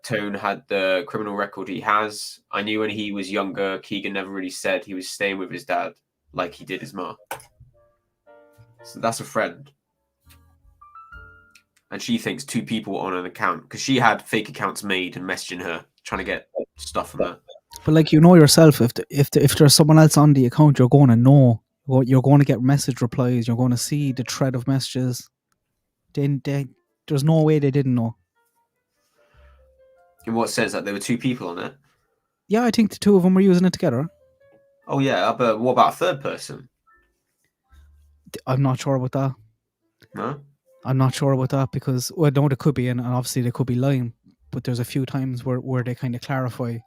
Tone had the criminal record he has. I knew when he was younger, Kegan never really said he was staying with his dad like he did his mom." So that's a friend. And she thinks two people on an account because she had fake accounts made and messaging her, trying to get stuff from her. But like, you know yourself, if there's someone else on the account, you're going to know. You're going to get message replies. You're going to see the thread of messages. There's no way they didn't know. In what sense? That there were two people on it? Yeah, I think the two of them were using it together. Oh yeah, but what about a third person? I'm not sure about that. No? I'm not sure about that because, well, no, they could be, and obviously they could be lying. But there's a few times where they kind of clarify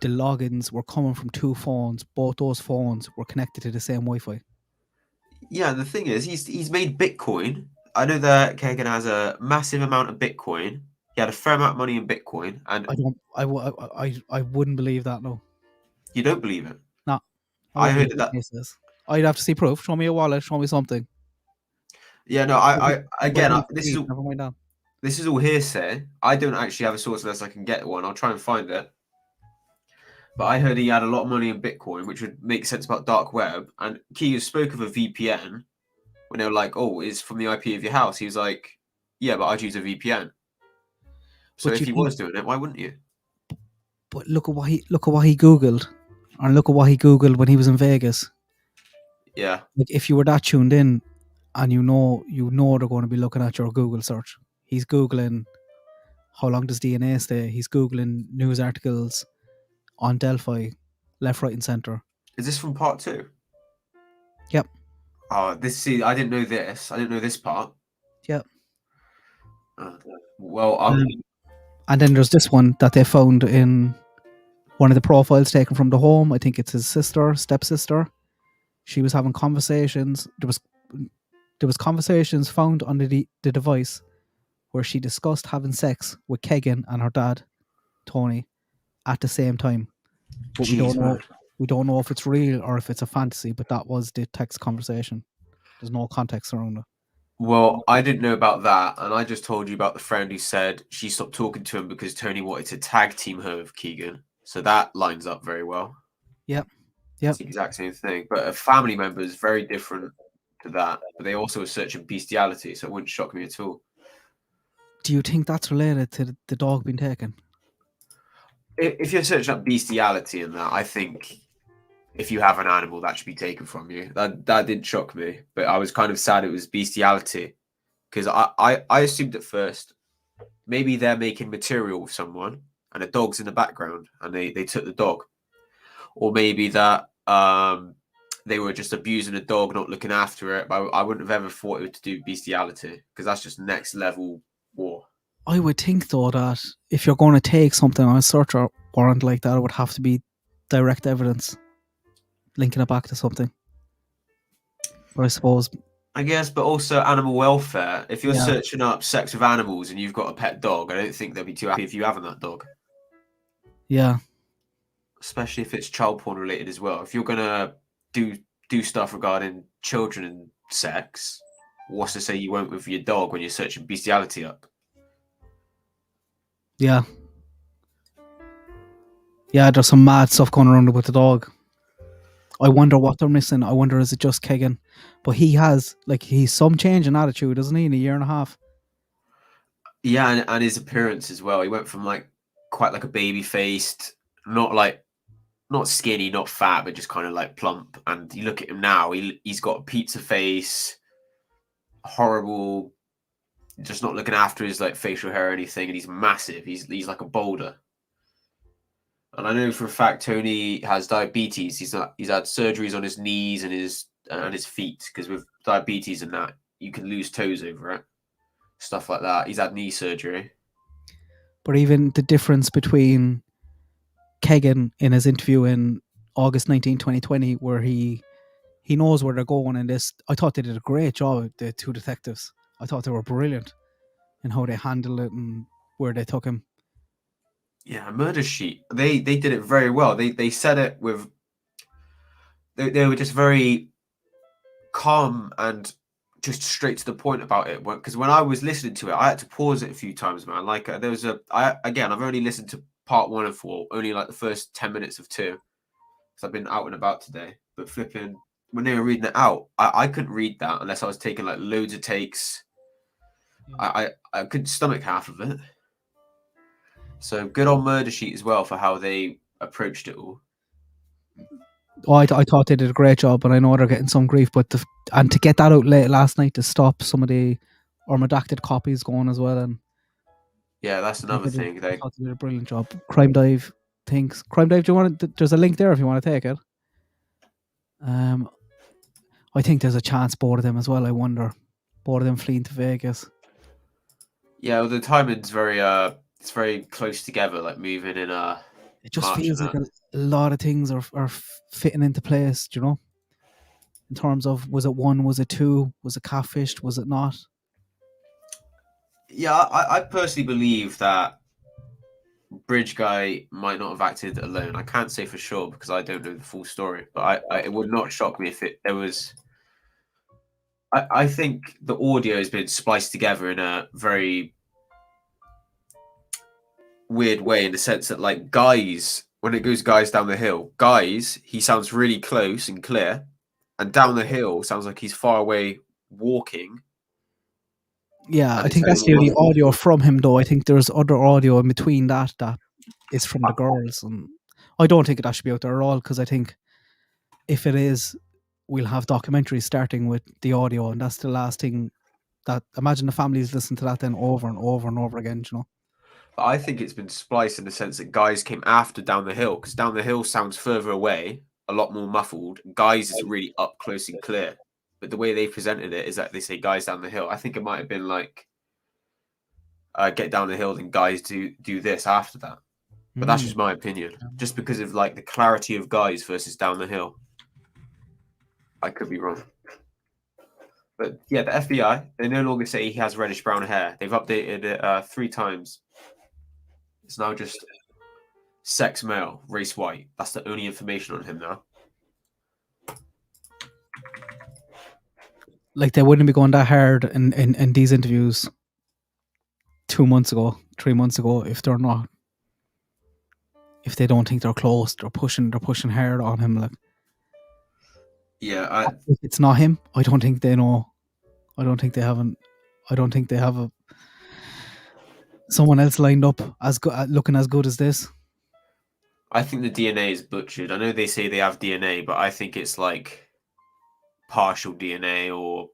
the logins were coming from two phones. Both those phones were connected to the same Wi-Fi. Yeah, the thing is, he's made Bitcoin. I know that Kegan has a massive amount of Bitcoin. He had a fair amount of money in Bitcoin, and I wouldn't believe that. No, you don't believe it? No, I heard that. I'd have to see proof. Show me a wallet. Show me something. Yeah, no, this is all hearsay. I don't actually have a source unless I can get one. I'll try and find it. But I heard he had a lot of money in Bitcoin, which would make sense about dark web. And Kegan spoke of a VPN when they were like, "Oh, it's from the IP of your house." He was like, "Yeah, but I'd use a VPN." So if he was doing it, why wouldn't you? But look at what he Googled, and look at what he Googled when he was in Vegas. Yeah. Like, if you were that tuned in, and you know they're going to be looking at your Google search. He's Googling how long does DNA stay. He's Googling news articles on Delphi, left, right, and center. Is this from part 2? Yep. Oh, I didn't know this. I didn't know this part. Yep. And then there's this one that they found in one of the profiles taken from the home. I think it's his stepsister. She was having conversations. There was conversations found on the device where she discussed having sex with Kegan and her dad, Tony, at the same time. But we don't know if it's real or if it's a fantasy, but that was the text conversation. There's no context around it. Well, I didn't know about that, and I just told you about the friend who said she stopped talking to him because Tony wanted to tag team her with Kegan. So that lines up very well. Yep. It's the exact same thing. But a family member is very different to that. But they also are searching bestiality, so it wouldn't shock me at all. Do you think that's related to the dog being taken? If you're searching up bestiality in that, I think if you have an animal, that should be taken from you. That didn't shock me, but I was kind of sad it was bestiality because I assumed at first maybe they're making material with someone and a dog's in the background and they took the dog, or maybe that they were just abusing a dog, not looking after it. But I wouldn't have ever thought it would do bestiality because that's just next level war. I would think though that if you're going to take something on a search warrant like that, it would have to be direct evidence linking it back to something. But I suppose, I guess, but also animal welfare. If you're Yeah. searching up sex with animals and you've got a pet dog, I don't think they'll be too happy if you having that dog. yeah, Especially if it's child porn related as well. If you're gonna do stuff regarding children and sex, what's to say you won't with your dog when you're searching bestiality up? yeah. Yeah, there's some mad stuff going around with the dog. I wonder what they're missing. I wonder, is it just Kegan? But he's some change in attitude, doesn't he, in a year and a half? Yeah, and his appearance as well. He went from like quite like a baby faced, not skinny, not fat, but just kind of like plump. And you look at him now, he's got a pizza face, horrible, just not looking after his like facial hair or anything, and he's massive. He's like a boulder. And I know for a fact Tony has diabetes. He's had surgeries on his knees and his feet, because with diabetes and that, you can lose toes over it. Stuff like that. He's had knee surgery. But even the difference between Kegan in his interview in August 19, 2020, where he knows where they're going in this, I thought they did a great job, the two detectives. I thought they were brilliant in how they handled it and where they took him. Yeah, Murder Sheet. They did it very well. They said it with. They were just very calm and just straight to the point about it. Because when I was listening to it, I had to pause it a few times, man. Like there was I've only listened to part 1 of 4, only like the first 10 minutes of 2, because I've been out and about today. But flipping, when they were reading it out, I couldn't read that unless I was taking like loads of takes. I couldn't stomach half of it. So good on Murder Sheet as well for how they approached it all. Oh, I thought they did a great job, but I know they're getting some grief. But and to get that out late last night to stop some of the unredacted copies going as well, and yeah, that's another thing. I thought they did a brilliant job. Crime Dive thinks. Crime Dive, do you want? There's a link there if you want to take it. I think there's a chance both of them as well. I wonder, both of them fleeing to Vegas. Yeah, well, the timing's very it's very close together, like moving in It just March feels and like a lot of things are fitting into place, do you know? In terms of, was it 1, was it 2, was it catfished, was it not? Yeah, I personally believe that Bridge Guy might not have acted alone. I can't say for sure because I don't know the full story, but it would not shock me if there was. I think the audio has been spliced together in a very weird way, in the sense that, like, Guys, when it goes Guys down the hill, Guys, he sounds really close and clear, and down the hill sounds like he's far away walking. Yeah, I think that's the only audio from him, though. I think there's other audio in between that is from the girls, and I don't think that should be out there at all, because I think if it is, we'll have documentaries starting with the audio, and that's the last thing. That, imagine the families listen to that then over and over and over again, you know. But I think it's been spliced in the sense that Guys came after Down the Hill, because Down the Hill sounds further away, a lot more muffled. Guys is really up close and clear. But the way they presented it is that they say Guys down the hill. I think it might have been like get down the hill, then Guys do this after that. But that's just my opinion. Just because of like the clarity of Guys versus Down the Hill. I could be wrong. But yeah, the FBI, they no longer say he has reddish brown hair. They've updated it 3 times. It's now just sex male, race white. That's the only information on him now. like they wouldn't be going that hard in these interviews 2 months ago, 3 months ago, if they're not, if they don't think they're close, they're pushing hard on him. Like, Yeah, if it's not him, I don't think they know. I don't think they have someone else lined up as good, looking as good as this. I think the DNA is butchered. I know they say they have DNA, but I think it's like partial DNA or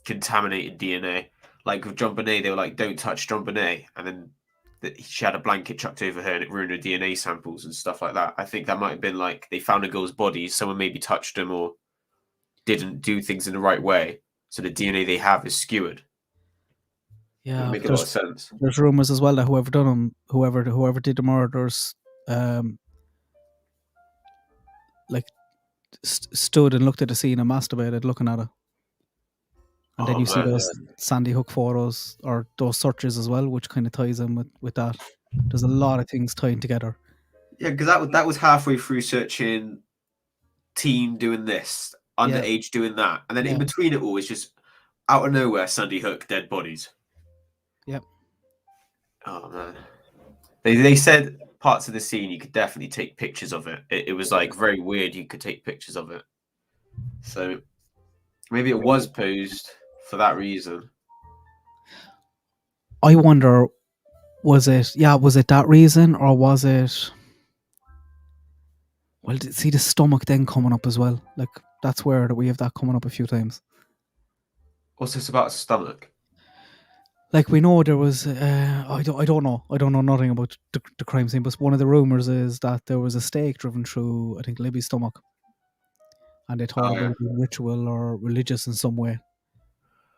contaminated DNA. Like with John Bonet, they were like, "Don't touch John Bonet," and then she had a blanket chucked over her and it ruined her DNA samples and stuff like that. I think that might have been like they found a girl's body, someone maybe touched them or didn't do things in the right way, so the DNA they have is skewered. It Yeah, would make a lot of sense. there's rumors as well that whoever done them, whoever did the murders, like stood and looked at the scene and masturbated looking at it. And then you see those Sandy Hook photos or those searches as well, which kind of ties in with that. There's a lot of things tying together. Yeah, because that was halfway through searching teen doing this, underage doing that, and then in between it all is just out of nowhere Sandy Hook dead bodies. Yep. Oh man, they said parts of the scene you could definitely take pictures of it. It was like very weird. You could take pictures of it, so maybe it was posed for that reason. I wonder, was it that reason, or was it? Well, see the stomach then coming up as well. Like that's where we have that coming up a few times. What's this about stomach? Like we know there was, I don't know nothing about the crime scene, but one of the rumors is that there was a stake driven through, I think, Libby's stomach, and they thought it would be ritual or religious in some way.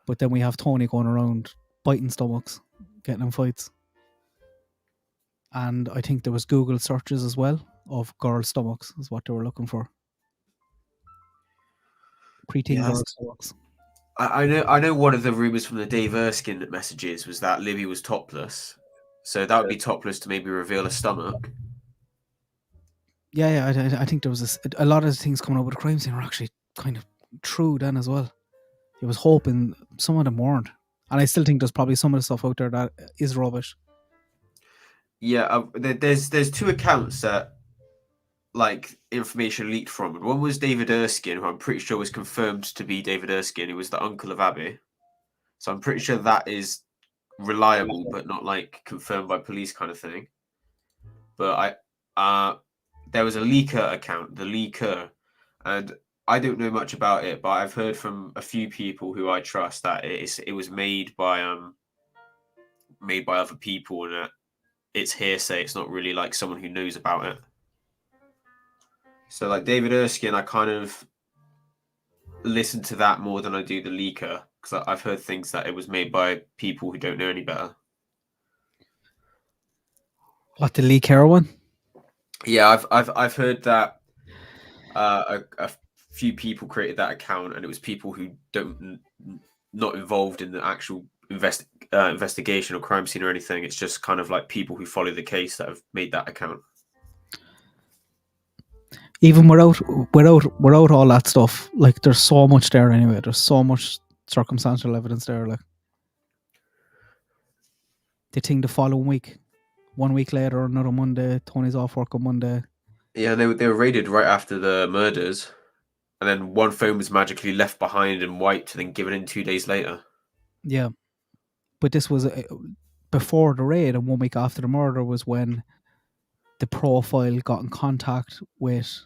But then we have Tony going around biting stomachs, getting in fights, and I think there was Google searches as well of girl stomachs is what they were looking for. Preteen girl stomachs. I know one of the rumors from the Dave Erskine messages was that Libby was topless. So that would be topless to maybe reveal a stomach. Yeah, I think there was a lot of the things coming up with the crime scene were actually kind of true then as well. I was hoping some of them weren't. And I still think there's probably some of the stuff out there that is rubbish. Yeah, there's two accounts that like information leaked from. And one was David Erskine, who I'm pretty sure was confirmed to be David Erskine, who was the uncle of Abby. So I'm pretty sure that is reliable, but not like confirmed by police kind of thing. But there was a leaker account, the leaker, and I don't know much about it, but I've heard from a few people who I trust that it was made by other people, and it's hearsay. It's not really like someone who knows about it. So like David Erskine, I kind of listen to that more than I do the leaker, because I've heard things that it was made by people who don't know any better. What, the leaker one? Yeah, I've heard that a few people created that account, and it was people who not involved in the actual investigation or crime scene or anything. It's just kind of like people who follow the case that have made that account. Even without all that stuff, like there's so much there anyway. There's so much circumstantial evidence there. Like the thing the following week, 1 week later, another Monday, Tony's off work on Monday. Yeah, they were raided right after the murders, and then one phone was magically left behind and wiped, and then given in 2 days later. Yeah, but this was before the raid, and 1 week after the murder was when the profile got in contact with,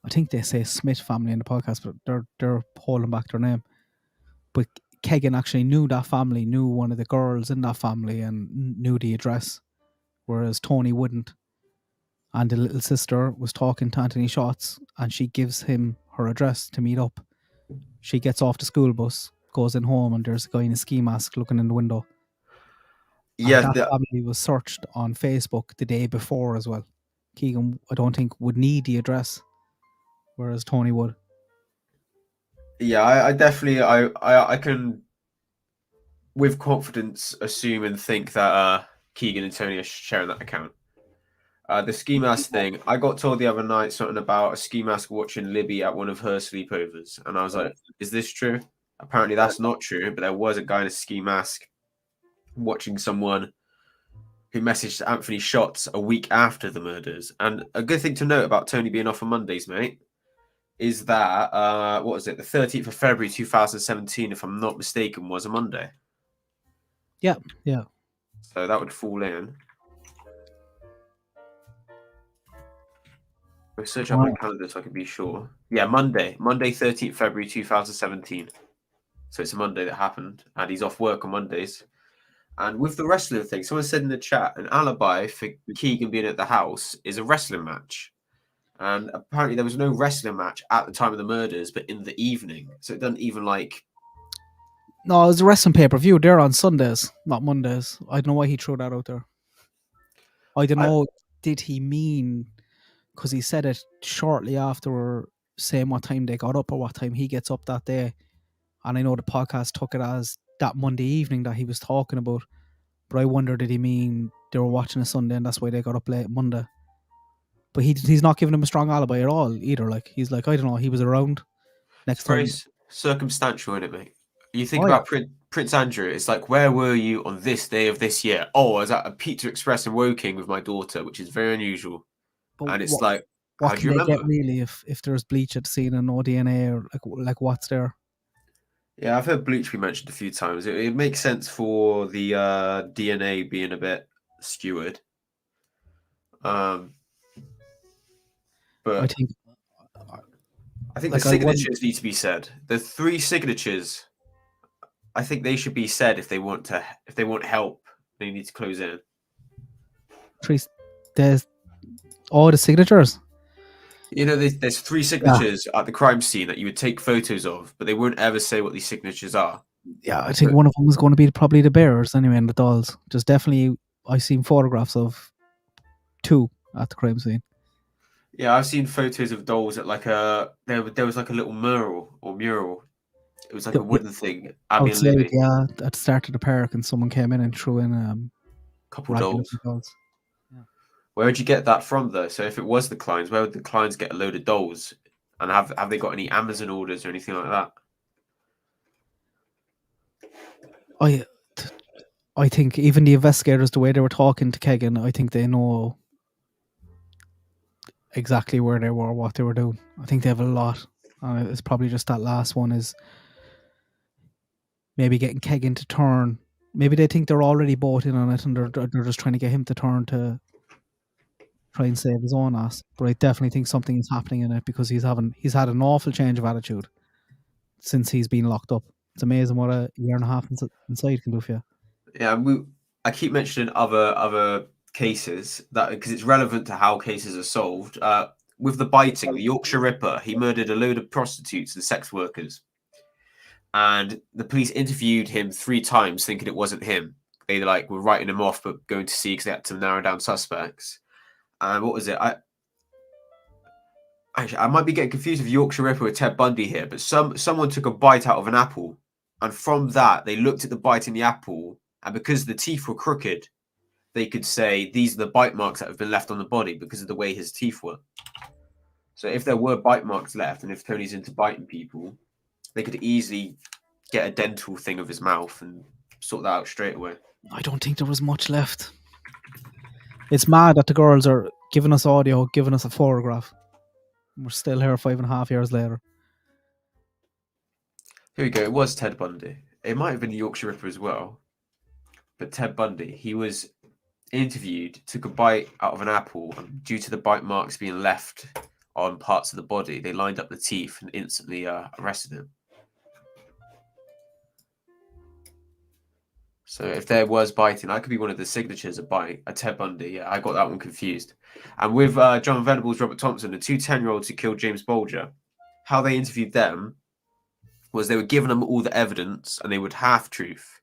I think they say Smith family in the podcast, but they're holding back their name. But Kegan actually knew that family, knew one of the girls in that family, and knew the address, whereas Tony wouldn't. And the little sister was talking to Anthony Schatz, and she gives him her address to meet up. She gets off the school bus, goes in home, and there's a guy in a ski mask looking in the window. Yeah, and that family was searched on Facebook the day before as well. Kegan, I don't think, would need the address, whereas Tony would. Yeah, I definitely I can with confidence assume and think that Kegan and Tony are sharing that account. The ski mask thing, I got told the other night something about a ski mask watching Libby at one of her sleepovers, and I was like, is this true? Apparently, that's not true, but there was a guy in a ski mask watching someone who messaged Anthony Shots a week after the murders. And a good thing to note about Tony being off on Mondays, mate, is that, what was it, the 13th of February 2017, if I'm not mistaken, was a Monday. Yeah. So that would fall in. I'll search up my calendar so I can be sure. Yeah, Monday, 13th February 2017. So it's a Monday that happened, and he's off work on Mondays. And with the wrestling thing, someone said in the chat, an alibi for Kegan being at the house is a wrestling match. And apparently there was no wrestling match at the time of the murders, but in the evening. So it doesn't even like... No, it was a wrestling pay-per-view. They're on Sundays, not Mondays. I don't know why he threw that out there. I don't know, did he mean... Because he said it shortly after saying what time they got up or what time he gets up that day. And I know the podcast took it as that Monday evening that he was talking about. But I wonder, did he mean they were watching a Sunday and that's why they got up late Monday? But he's not giving him a strong alibi at all either. Like, he's like, I don't know, he was around next time. Very circumstantial, isn't it, mate? You think about Prince Andrew, it's like, where were you on this day of this year? Oh, I was at a Pizza Express in Woking with my daughter, which is very unusual. But and it's like, what how do can you they remember? get really if there's bleach at the scene and no DNA or like what's there? Yeah, I've heard bleach be mentioned a few times. It makes sense for the DNA being a bit skewered. But I think the signatures need to be said. The 3 signatures, I think they should be said if they want help. They need to close in. There's all the signatures. You know, there's 3 signatures at the crime scene that you would take photos of, but they won't ever say what these signatures are. Yeah, I think one of them was going to be probably the bearers anyway, and the dolls. Just definitely, I've seen photographs of 2 at the crime scene. Yeah, I've seen photos of dolls at like there was like a little mural. It was like a wooden thing. Abby and Libby. Yeah, at the start of the park, and someone came in and threw in a couple dolls. Yeah. Where would you get that from, though? So if it was the Klines, where would the Klines get a load of dolls? And have they got any Amazon orders or anything like that? I think even the investigators, the way they were talking to Kegan, I think they know exactly where they were, what they were doing. I think they have a lot. It's probably just that last one is maybe getting Kegan to turn. Maybe they think they're already bought in on it and they're just trying to get him to turn to try and save his own ass. But I definitely think something is happening in it because he's had an awful change of attitude since he's been locked up. It's amazing what a year and a half inside can do for you. Yeah, I keep mentioning other cases that because it's relevant to how cases are solved. With the biting, the Yorkshire Ripper, he murdered a load of prostitutes and sex workers. And the police interviewed him 3 times thinking it wasn't him. They were writing him off but going to see because they had to narrow down suspects. And what was it? I might be getting confused with Yorkshire Ripper with Ted Bundy here, but someone took a bite out of an apple. And from that, they looked at the bite in the apple. And because the teeth were crooked, they could say these are the bite marks that have been left on the body because of the way his teeth were. So if there were bite marks left, and if Tony's into biting people, they could easily get a dental thing of his mouth and sort that out straight away. I don't think there was much left. It's mad that the girls are giving us audio, giving us a photograph. We're still here 5.5 years later. Here we go. It was Ted Bundy. It might have been the Yorkshire Ripper as well. But Ted Bundy, he was interviewed, took a bite out of an apple, and due to the bite marks being left on parts of the body, they lined up the teeth and instantly arrested him. So if there was biting, that could be one of the signatures of bite, a Ted Bundy. Yeah, I got that one confused. And with John Venables, Robert Thompson, the 2 10-year-olds who killed James Bolger, how they interviewed them was they were giving them all the evidence and they would half-truth,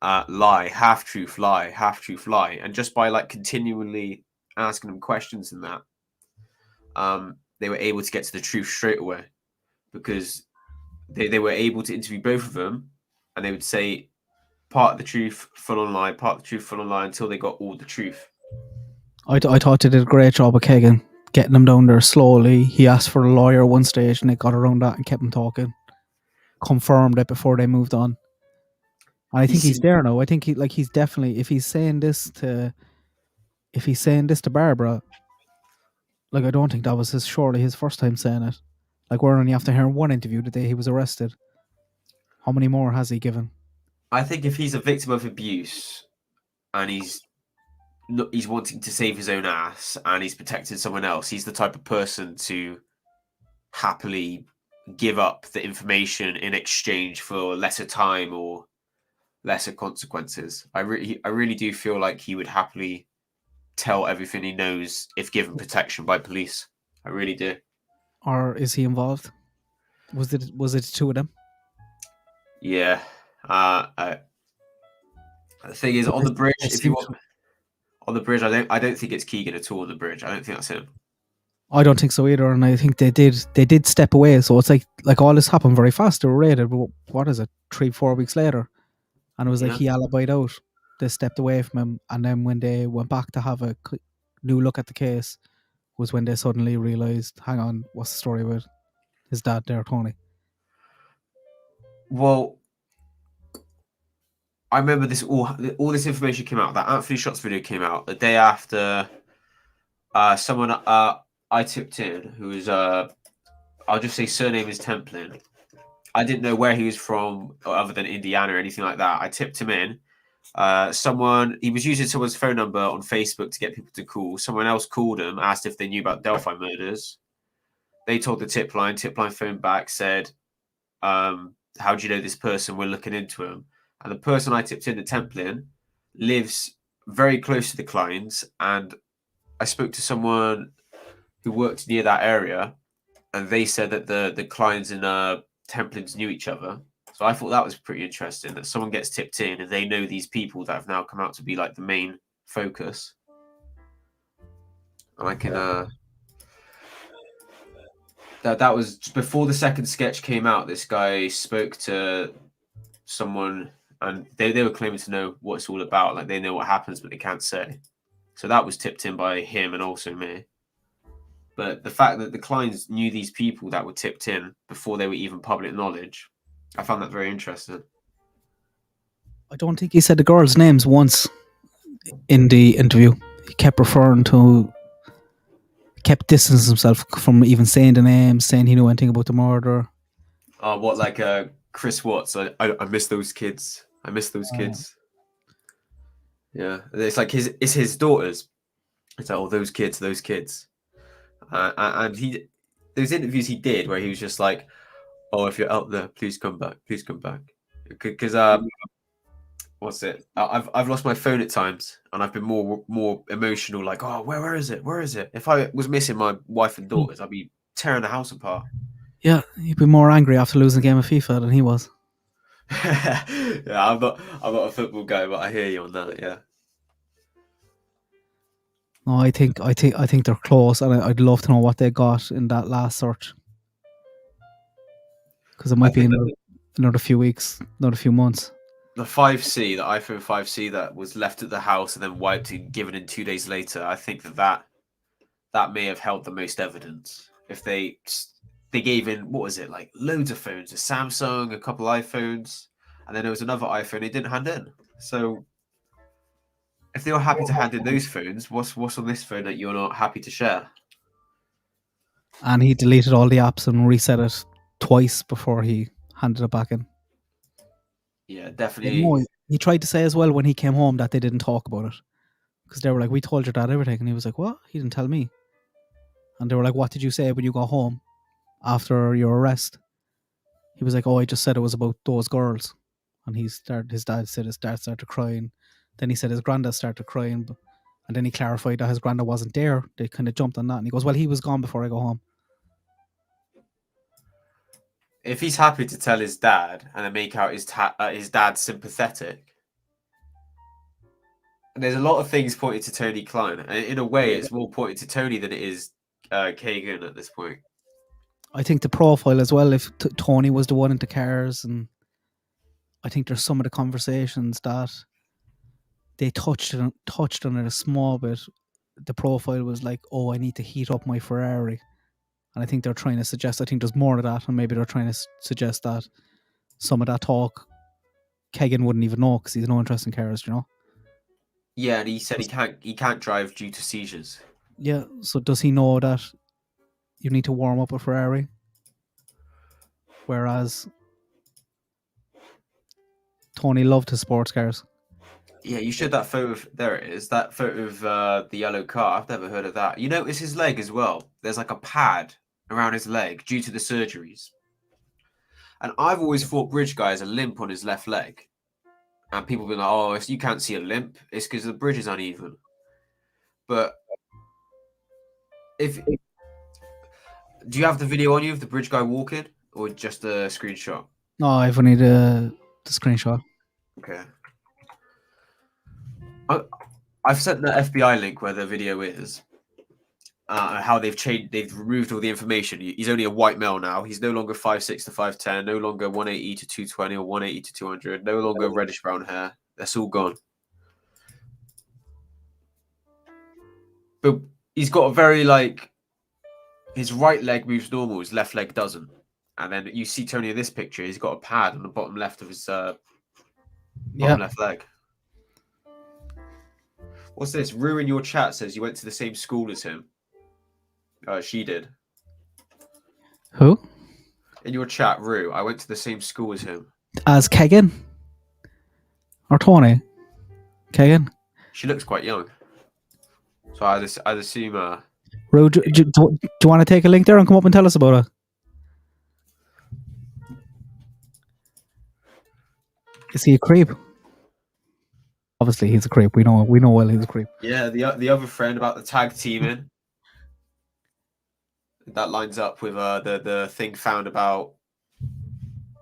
lie, half-truth, lie, half-truth, lie. And just by continually asking them questions and that, they were able to get to the truth straight away because they were able to interview both of them and they would say part of the truth, full on lie, part of the truth, full on lie until they got all the truth. I thought they did a great job of Kegan getting him down there slowly. He asked for a lawyer at one stage and they got around that and kept him talking. confirmed it before they moved on. And I think he's seemed- there now. I think he's definitely, if he's saying this to Barbara, like I don't think that was surely his first time saying it. Like we're only after hearing one interview the day he was arrested. How many more has he given? I think if he's a victim of abuse and he's wanting to save his own ass and he's protecting someone else, he's the type of person to happily give up the information in exchange for lesser time or lesser consequences. I really do feel like he would happily tell everything he knows if given protection by police. I really do. Or is he involved? Was it two of them? Yeah. The thing is, on the bridge, if you want, on the bridge, I don't think it's Kegan at all on the bridge. I don't think that's him. I don't think so either, and I think they did step away. So it's like all this happened very fast. They were raided. But what is it? 3-4 weeks later, and it was like he alibied out. They stepped away from him, and then when they went back to have a new look at the case, was when they suddenly realised, hang on, what's the story with his dad there, Tony? Well, I remember this all this information came out. That Anthony Shots video came out the day after someone I tipped in, who was I'll just say surname is Templin. I didn't know where he was from other than Indiana or anything like that. I tipped him in. He was using someone's phone number on Facebook to get people to call. Someone else called him, asked if they knew about Delphi murders. They told the tip line. Tip line phoned back, said, how do you know this person? We're looking into him. And the person I tipped in, the Templin, lives very close to the Klines. And I spoke to someone who worked near that area, and they said that the Klines and Templins knew each other. So I thought that was pretty interesting, that someone gets tipped in and they know these people that have now come out to be like the main focus. And I can that was before the second sketch came out. This guy spoke to someone and they were claiming to know what it's all about. Like they know what happens, but they can't say. So that was tipped in by him and also me. But the fact that the Klines knew these people that were tipped in before they were even public knowledge, I found that very interesting. I don't think he said the girls' names once in the interview. He kept distancing himself from even saying the names, saying he knew anything about the murder. Oh, what, like Chris Watts? I miss those kids. I miss those kids. Yeah, it's like it's his daughters. It's like, oh, those kids. And those interviews he did where he was just like, oh, if you're out there, please come back. Because what's it? I've lost my phone at times, and I've been more emotional. Like, oh, where is it? If I was missing my wife and daughters, I'd be tearing the house apart. Yeah, he'd be more angry after losing a game of FIFA than he was. Yeah, I'm not a football guy, but I hear you on that. Yeah. No, I think they're close, and I'd love to know what they got in that last search, because it might be another few weeks, another few months. The 5C, the iPhone 5C that was left at the house and then wiped and given in 2 days later, I think that may have held the most evidence. If they gave in, what was it, like loads of phones, a Samsung, a couple iPhones, and then there was another iPhone they didn't hand in. So if they were happy to hand in those phones, what's on this phone that you're not happy to share? And he deleted all the apps and reset it twice before he handed it back in. Yeah, definitely. He tried to say as well when he came home that they didn't talk about it, because they were like, we told your dad everything, and he was like, what? He didn't tell me. And they were like, what did you say when you got home after your arrest? He was like, oh, I just said it was about those girls. And his dad said his dad started crying. Then he said his granddad started crying, and then he clarified that his granddad wasn't there. They kind of jumped on that, and he goes, well, he was gone before I go home. If he's happy to tell his dad and then make out his dad sympathetic, and there's a lot of things pointing to Tony Kline, and in a way, it's more pointing to Tony than it is Kegan at this point. I think the profile as well, if Tony was the one into cars, and I think there's some of the conversations that they touched on it a small bit. The profile was like, oh, I need to heat up my Ferrari. And I think they're trying to suggest, I think there's more of that, and maybe they're trying to suggest that some of that talk, Kegan wouldn't even know because he's no interest in cars, you know. Yeah, and he said he can't drive due to seizures. Yeah, so does he know that you need to warm up a Ferrari? Whereas Tony loved his sports cars. Yeah, you showed that photo of, there it is, that photo of the yellow car. I've never heard of that. You notice his leg as well. There's like a pad around his leg due to the surgeries. And I've always thought Bridge Guy has a limp on his left leg. And people be like, oh, if you can't see a limp, it's because the bridge is uneven. But do you have the video on you of the Bridge Guy walking, or just a screenshot? No, I've only the screenshot. Okay. I've sent the FBI link where the video is. How they've removed all the information. He's only a white male now. He's no longer 5'6" to 5'10", no longer 180 to 220 or 180 to 200, no longer reddish brown hair. That's all gone. But he's got a very, like, his right leg moves normal, his left leg doesn't. And then you see Tony in this picture, he's got a pad on the bottom left of his bottom left leg. What's this? Rue in your chat says you went to the same school as him. She did. Who? In your chat, Rue, I went to the same school as him. As Kegan? Or Tony? Kegan? She looks quite young. So I'd assume... Rue, do you want to take a link there and come up and tell us about it? Is he a creep? Obviously, he's a creep. We know well he's a creep. Yeah, the other friend about the tag teaming. That lines up with the thing found about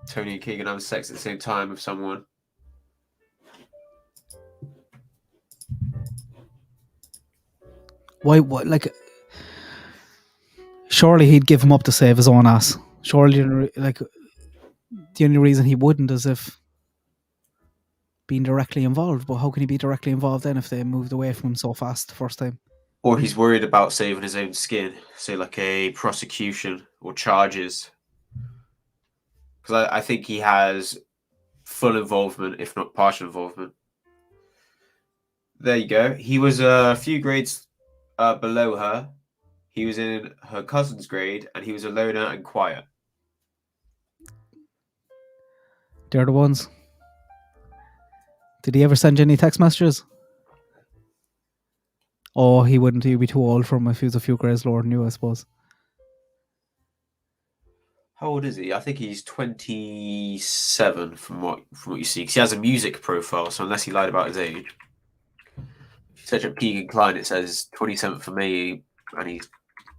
Tony and Kegan having sex at the same time with someone. Why? Like, surely he'd give him up to save his own ass. Surely, like, the only reason he wouldn't is if being directly involved. But how can he be directly involved then if they moved away from him so fast the first time? Or he's worried about saving his own skin, say like a prosecution or charges. Because I think he has full involvement, if not partial involvement. There you go. He was a few grades below her. He was in her cousin's grade, and he was a loner and quiet. They're the ones. Did he ever send you any text messages? Oh, he wouldn't. He'd be too old for him if he was a few grades lower than you, I suppose. How old is he? I think he's 27 from what you see. Because he has a music profile, so unless he lied about his age. If you search up Kegan Kline, it says 27th for May, and he's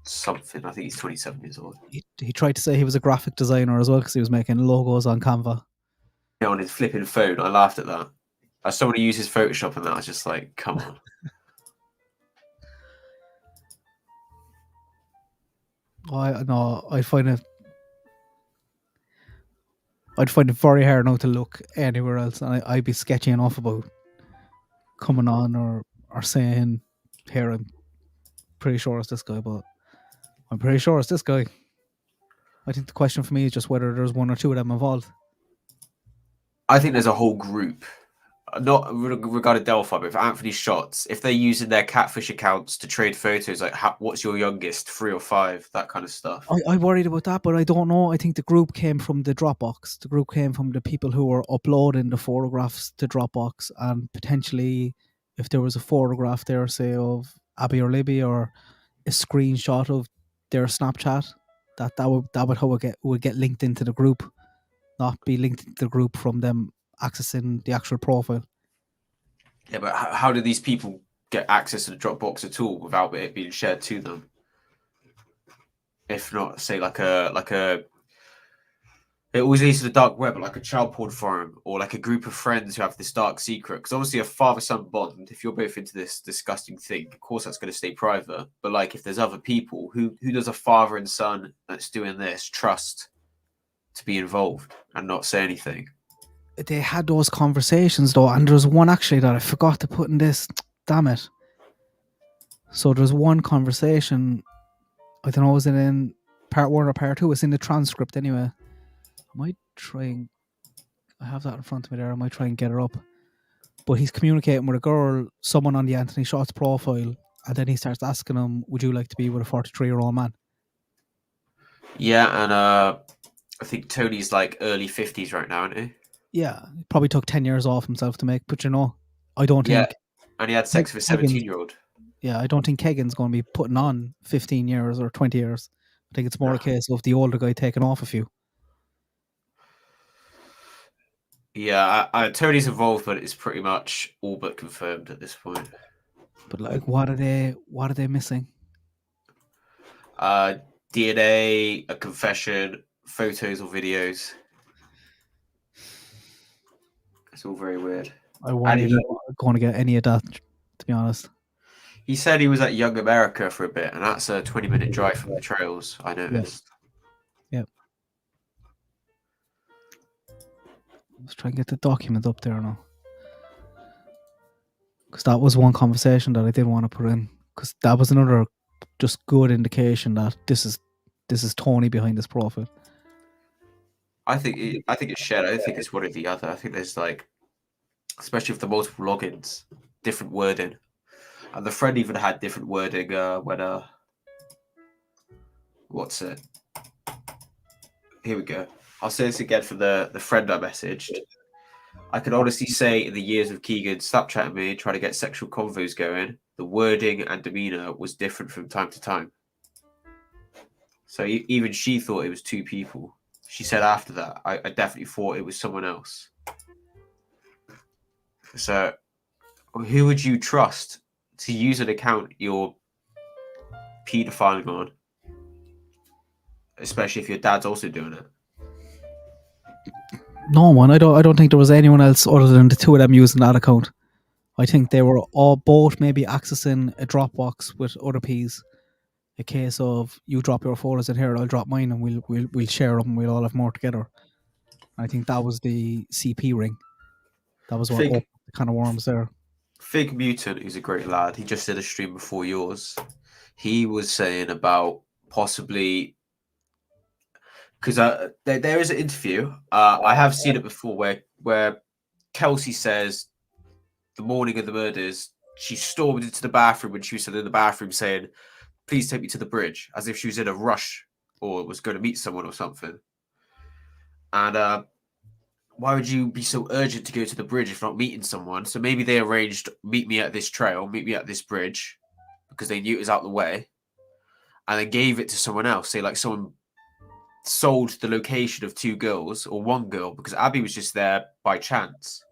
something. I think he's 27 years old. He tried to say he was a graphic designer as well because he was making logos on Canva. Yeah, on his flipping phone. I laughed at that. As someone who uses Photoshop and that, I was just like, come on. I'd find it very hard now to look anywhere else, and I'd be sketchy enough about coming on or saying, here, I'm pretty sure it's this guy, but I'm pretty sure it's this guy. I think the question for me is just whether there's one or two of them involved. I think there's a whole group. Not regarding Delphi, but for Anthony's shots, if they're using their catfish accounts to trade photos, like what's your youngest, 3 or 5, that kind of stuff. I worried about that, but I don't know. I think the group came from the Dropbox. The group came from the people who were uploading the photographs to Dropbox, and potentially, if there was a photograph there, say of Abby or Libby, or a screenshot of their Snapchat, that would how it would get linked into the group, not be linked into the group from them accessing the actual profile. Yeah, but how do these people get access to the Dropbox at all without it being shared to them? If not, say like a it always leads to the dark web, like a child porn forum or like a group of friends who have this dark secret. Because obviously a father-son bond, if you're both into this disgusting thing, of course that's going to stay private. But like if there's other people, who does a father and son that's doing this trust to be involved and not say anything? They had those conversations though, and there's one actually that I forgot to put in this. Damn it. So there's one conversation, I don't know, was it in part 1 or part 2? It's in the transcript anyway. I might try and I have that in front of me there. I might try and get her up. But he's communicating with a girl, someone on the Anthony Shots profile, and then he starts asking him, "Would you like to be with a 43-year-old man?" Yeah, and I think Tony's like early 50s right now, isn't he? Yeah, he probably took 10 years off himself to make, but I don't Yeah, think. and he had sex with a Kegan's- 17-year-old. Yeah, I don't think Kegan's going to be putting on 15 years or 20 years. I think it's more a case of the older guy taking off a few. Yeah, Tony's involved, but it's pretty much all but confirmed at this point. But like, what are they missing? DNA, a confession, photos or videos. It's all very weird. I wasn't even going to get any of that, to be honest. He said he was at Young America for a bit, and that's a 20-minute drive from the trails, I noticed. Yep. Let's try and get the document up there now. Because that was one conversation that I did want to put in. Because that was another just good indication that this is Tony behind this profile. I think it's shared. I don't think it's one or the other. I think there's like, especially with the multiple logins, different wording. And the friend even had different wording when what's it? Here we go. I'll say this again for the friend I messaged. I can honestly say in the years of Kegan Snapchatting me, trying to get sexual convos going, the wording and demeanor was different from time to time. So even she thought it was two people. She said after that, I definitely thought it was someone else. So who would you trust to use an account you're pedophiling on? Especially if your dad's also doing it. No one. I don't think there was anyone else other than the two of them using that account. I think they were all both maybe accessing a Dropbox with other P's. A case of you drop your photos in here, I'll drop mine, and we'll share them. We'll all have more together. I think that was the CP ring. That was what opened the can of worms there. Fig Mutant, who's a great lad, he just did a stream before yours. He was saying about possibly because there is an interview. I have seen it before where Kelsey says the morning of the murders, she stormed into the bathroom when she was still in the bathroom saying, "Please take me to the bridge," as if she was in a rush or was going to meet someone or something. And why would you be so urgent to go to the bridge if not meeting someone? So maybe they arranged, meet me at this trail, meet me at this bridge, because they knew it was out the way, and then gave it to someone else. Say like someone sold the location of two girls or one girl, because Abby was just there by chance.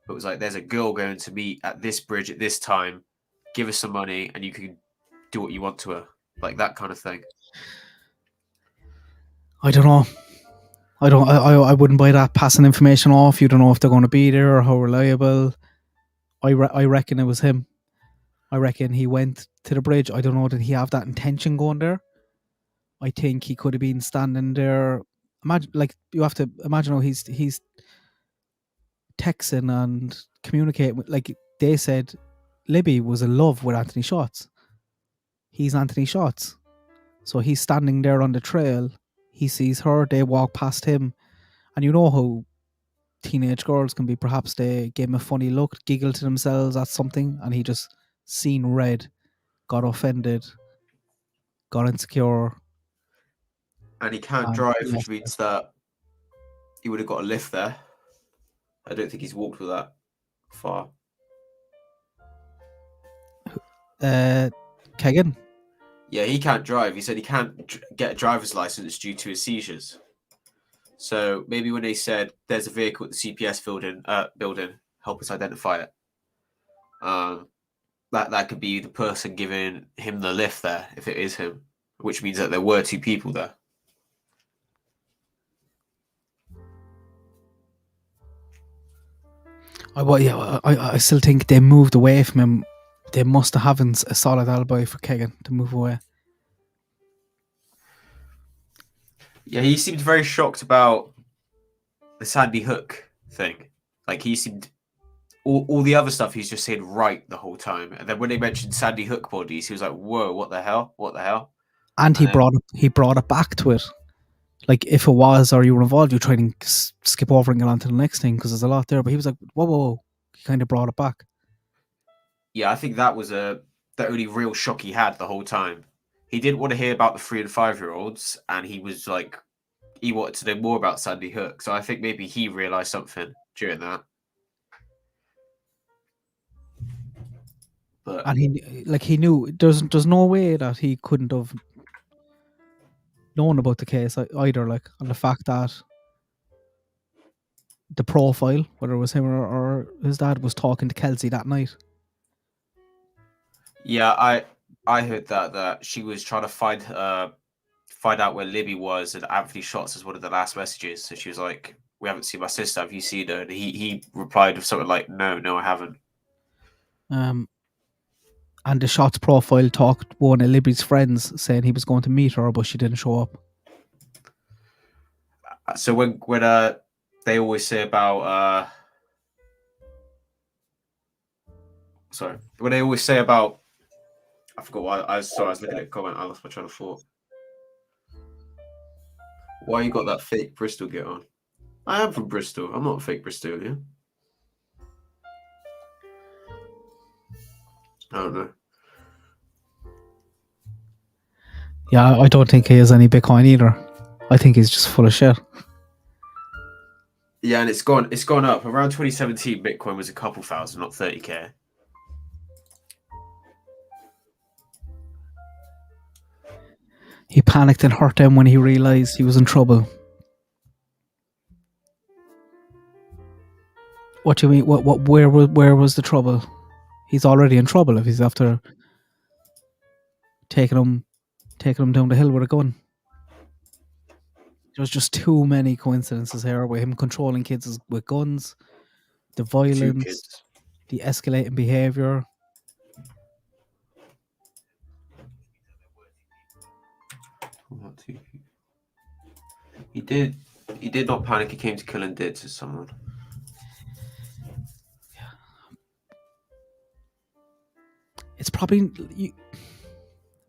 But it was like, there's a girl going to meet at this bridge at this time, give her some money and you can do what you want to her. Like that kind of thing. I don't know. I wouldn't buy that passing information off. You don't know if they're going to be there or how reliable. I reckon it was him. I reckon he went to the bridge. I don't know, did he have that intention going there? I think he could have been standing there. Imagine, like, you have to imagine how he's texting and communicating with, like they said, Libby was in love with Anthony Shots. He's Anthony Shots. So he's standing there on the trail. He sees her, they walk past him. And you know how teenage girls can be, perhaps they gave him a funny look, giggle to themselves at something, and he just seen red, got offended, got insecure. And he can't drive, which means that he would have got a lift there. I don't think he's walked with that far. Kegan? Yeah, he can't drive. He said he can't get a driver's license due to his seizures. So maybe when they said there's a vehicle at the CPS building, help us identify it. That could be the person giving him the lift there, if it is him, which means that there were two people there. I still think they moved away from him. They must have having a solid alibi for Kegan to move away. Yeah, he seemed very shocked about the Sandy Hook thing. Like he seemed all the other stuff he's just saying right the whole time. And then when they mentioned Sandy Hook bodies, he was like, "Whoa, what the hell? What the hell?" And he brought it back to it. like if it was or you were involved, you try and skip over and get on to the next thing because there's a lot there. But he was like, whoa, whoa, whoa. He kind of brought it back. Yeah, I think that was the only real shock he had the whole time. He didn't want to hear about the 3 and 5-year-olds, and he was like, he wanted to know more about Sandy Hook. So I think maybe he realized something during that. But And he knew there's no way that he couldn't have known about the case either. Like, on the fact that the profile, whether it was him or his dad, was talking to Kelsey that night. yeah, I heard that she was trying to find out where Libby was, and Anthony Shots as one of the last messages. So she was like, "We haven't seen my sister. Have you seen her?" And he replied with something like, "No, I haven't." And the Shots profile talked one of Libby's friends saying he was going to meet her, but she didn't show up. So when they always say about when they always say about, I forgot what I was looking at a comment. I lost my train of thought. Why you got that fake Bristol get on? I am from Bristol. I'm not a fake Bristolian. I don't know. Yeah, I don't think he has any Bitcoin either. I think he's just full of shit. Yeah, and it's gone up. Around 2017, Bitcoin was a couple thousand, not 30K. He panicked and hurt them when he realized he was in trouble. What do you mean? Where was the trouble? He's already in trouble if he's after taking him down the hill with a gun. There's just too many coincidences here with him controlling kids with guns, the violence, the escalating behavior. He did not panic. He came to kill and did to someone. It's probably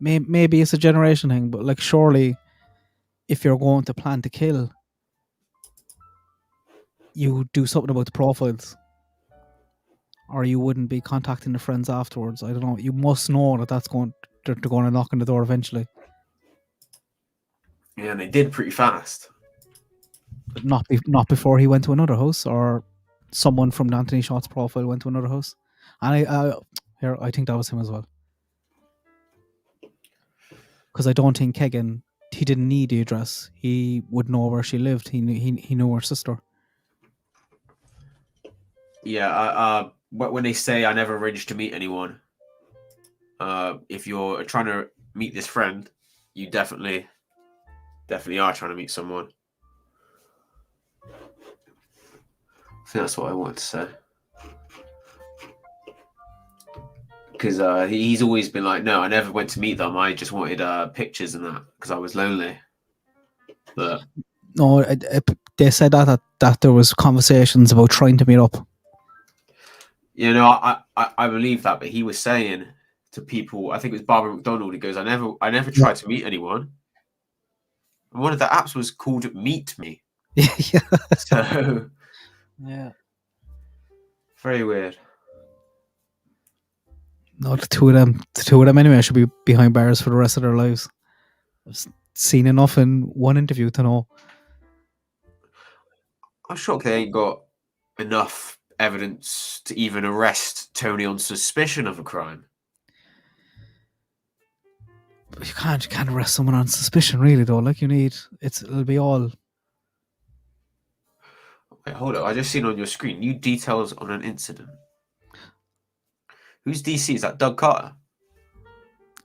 maybe it's a generation thing, but like surely, if you're going to plan to kill, you do something about the profiles, or you wouldn't be contacting the friends afterwards. I don't know. You must know that they're going to knock on the door eventually. Yeah, and they did pretty fast. But not before he went to another house, or someone from Anthony Shots profile went to another house. And I think that was him as well. Because I don't think Kegan, he didn't need the address. He would know where she lived. He knew her sister. Yeah, when they say I never arranged to meet anyone, if you're trying to meet this friend, you definitely are trying to meet someone. I think that's what I wanted to say. Because he's always been like, no, I never went to meet them. I just wanted pictures and that because I was lonely. But no, they said that there was conversations about trying to meet up. You know, I believe that, but he was saying to people, I think it was Barbara McDonald, he goes, I never tried to meet anyone. And one of the apps was called Meet Me. Yeah. So yeah. Very weird. No, the two of them anyway should be behind bars for the rest of their lives. I've seen enough in one interview to know. I'm shocked they ain't got enough evidence to even arrest Tony on suspicion of a crime. But you can't arrest someone on suspicion, really, though. Like, it'll be all. Wait, hold up. I just seen on your screen new details on an incident. Who's DC? Is that Doug Carter?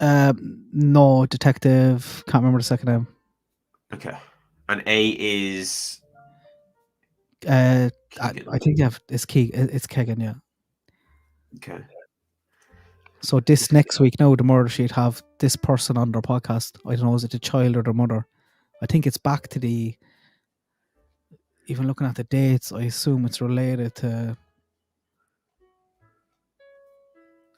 No, detective. Can't remember the second name. Okay. And A is. I think it's Kegan, yeah. Okay. So this next week now, the murder sheet have this person on their podcast. I don't know, is it the child or the mother? I think it's back to the. Even looking at the dates, I assume it's related to.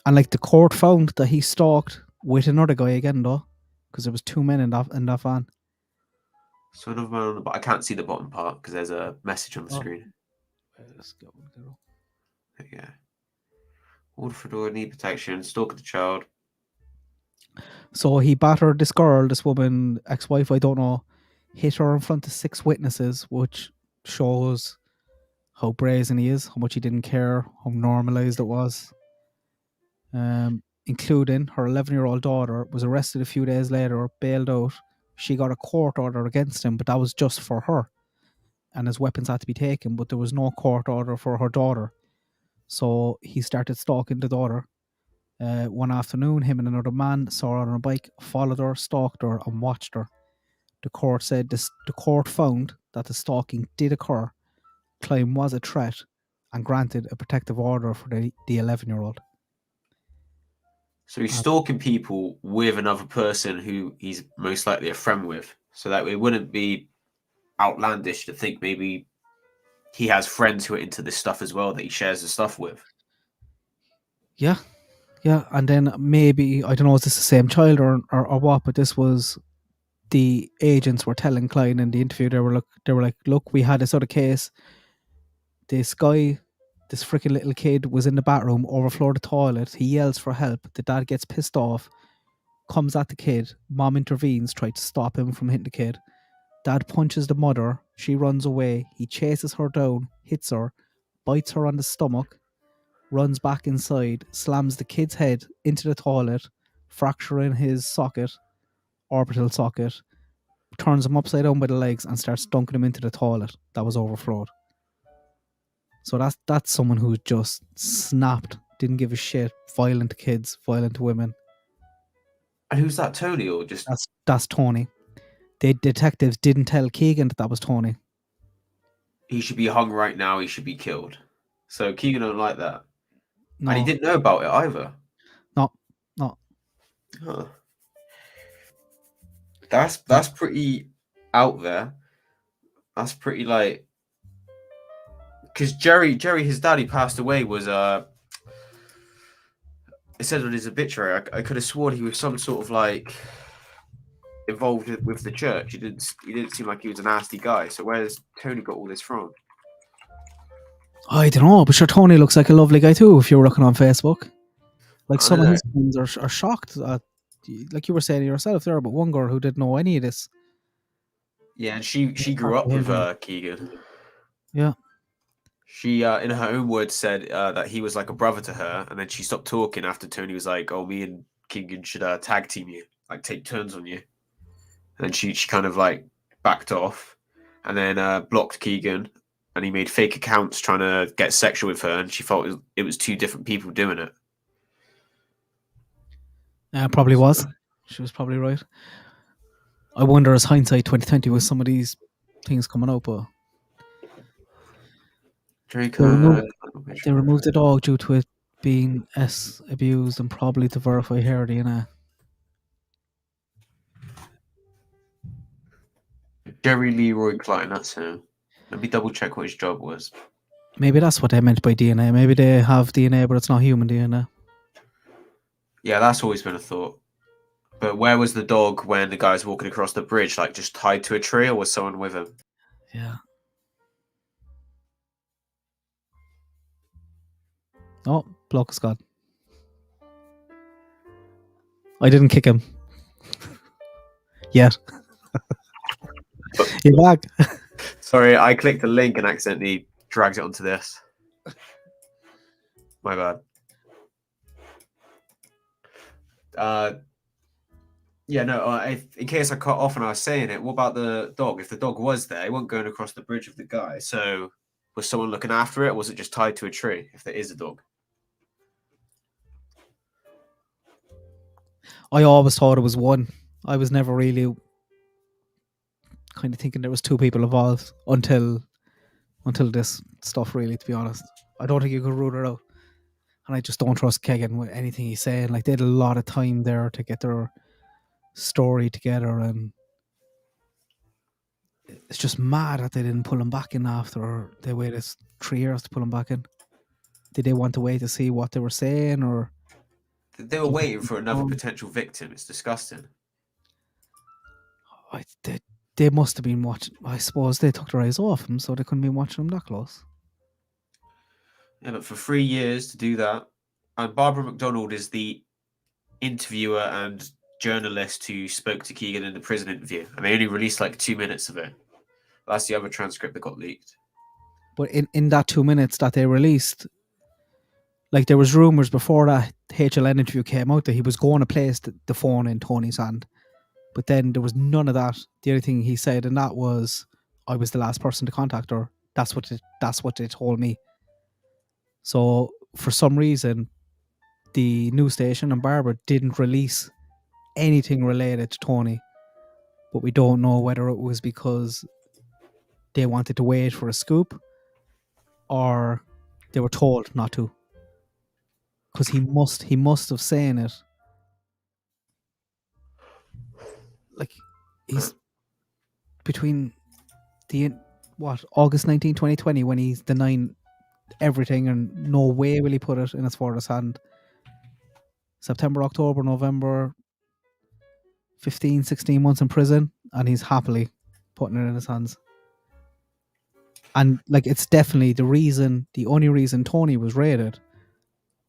And like the court found that he stalked with another guy again, though, because there was two men in that van. So another man on the bottom. I can't see the bottom part because there's a message on the Oh. screen. Let's go. There you go. Order for door, need protection, stalk the child. So he battered this girl, this woman, ex-wife, I don't know, hit her in front of 6 witnesses, which shows how brazen he is, how much he didn't care, how normalized it was. Including her 11-year-old daughter was arrested a few days later, bailed out. She got a court order against him, but that was just for her. And his weapons had to be taken, but there was no court order for her daughter. So he started stalking the daughter. One afternoon, him and another man saw her on a bike, followed her, stalked her, and watched her. The court said the court found that the stalking did occur, Kline was a threat, and granted a protective order for the 11-year-old. So he's stalking people with another person who he's most likely a friend with, so that it wouldn't be outlandish to think maybe he has friends who are into this stuff as well that he shares the stuff with. Yeah, and then maybe, I don't know, is this the same child or what, but this was, the agents were telling Kline in the interview, they were like, look, we had this other case, this guy, this freaking little kid was in the bathroom, overflowed the toilet, he yells for help, the dad gets pissed off, comes at the kid, mom intervenes, tried to stop him from hitting the kid, dad punches the mother, she runs away, he chases her down, hits her, bites her on the stomach, runs back inside, slams the kid's head into the toilet, fracturing his orbital socket, turns him upside down by the legs and starts dunking him into the toilet that was overflowed. So that's someone who just snapped, didn't give a shit, violent to kids, violent to women. And who's that, Tony, or just... That's Tony. The detectives didn't tell Kegan that was Tony. He should be hung right now, he should be killed. So Kegan don't like that. No. And he didn't know about it either. No. Huh. That's pretty out there. That's pretty like... Because Jerry, his daddy passed away was... It said on his obituary, I could have sworn he was some sort of like... involved with the church. He didn't seem like he was a nasty guy. So where's Tony got all this from? I don't know, but sure, Tony looks like a lovely guy too if you're looking on Facebook. Like, some of his friends are shocked at, like you were saying yourself there, about one girl who didn't know any of this. Yeah, and she grew up with Kegan. Yeah. She, in her own words, said that he was like a brother to her, and then she stopped talking after Tony was like, "Oh, me and Kegan should tag team you, like take turns on you." And then she kind of like backed off, and then blocked Kegan, and he made fake accounts trying to get sexual with her, and she felt it was 2 different people doing it. Probably was. She was probably right. I wonder, as hindsight 2020 with some of these things coming out, but they removed the dog due to it being abused and probably to verify her DNA. Jerry Leroy Kline, that's him. Let me double check what his job was. Maybe that's what they meant by DNA. Maybe they have DNA, but it's not human DNA. Yeah, that's always been a thought. But where was the dog when the guy's walking across the bridge? Like, just tied to a tree, or was someone with him? Yeah. Oh, bloke is gone. I didn't kick him. Yet. You're back. Sorry, I clicked the link and accidentally dragged it onto this. My bad. In case I cut off and I was saying it, what about the dog? If the dog was there, it wasn't going across the bridge with the guy. So was someone looking after it, or was it just tied to a tree, if there is a dog? I always thought it was one. I was never really kind of thinking there was 2 people involved until this stuff, really, to be honest. I don't think you could rule it out. And I just don't trust Kegan with anything he's saying. Like, they had a lot of time there to get their story together, and it's just mad that they didn't pull him back in after they waited 3 years to pull him back in. Did they want to wait to see what they were saying, or They were waiting for another potential victim. It's disgusting. they must have been watching. I suppose they took their eyes off him, so they couldn't be watching him that close. Yeah, but for 3 years to do that, and Barbara McDonald is the interviewer and journalist who spoke to Kegan in the prison interview, and they only released like 2 minutes of it. That's the other transcript that got leaked. But in that 2 minutes that they released, like there was rumours before that HLN interview came out that he was going to place the phone in Tony's hand. But then there was none of that. The only thing he said, and that was, I was the last person to contact her. That's what they told me. So for some reason, the news station and Barbara didn't release anything related to Tony. But we don't know whether it was because they wanted to wait for a scoop or they were told not to. Because he must have seen it. Like, he's between August 19, 2020, when he's denying everything and no way will he put it in his father's hand. September, October, November, 15, 16 months in prison, and he's happily putting it in his hands. And like, it's definitely the only reason Tony was raided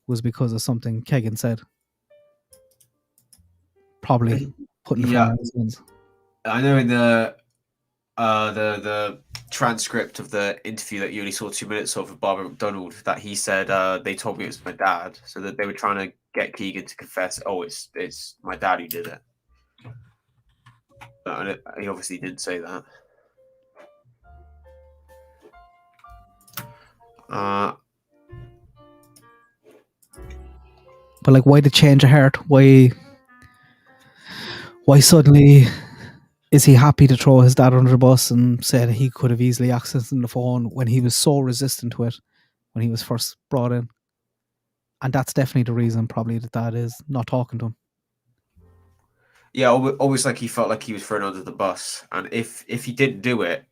was because of something Kegan said. Probably putting the phone in his hands. I know in the transcript of the interview that you only saw 2 minutes of Barbara McDonald, that he said they told me it was my dad, so that they were trying to get Kegan to confess, oh, it's my dad who did it. But he obviously didn't say that. But like, why the change of heart? Why suddenly is he happy to throw his dad under the bus and say that he could have easily accessed the phone when he was so resistant to it when he was first brought in? And that's definitely the reason, probably, that dad is not talking to him. Yeah, always like he felt like he was thrown under the bus, and if he didn't do it,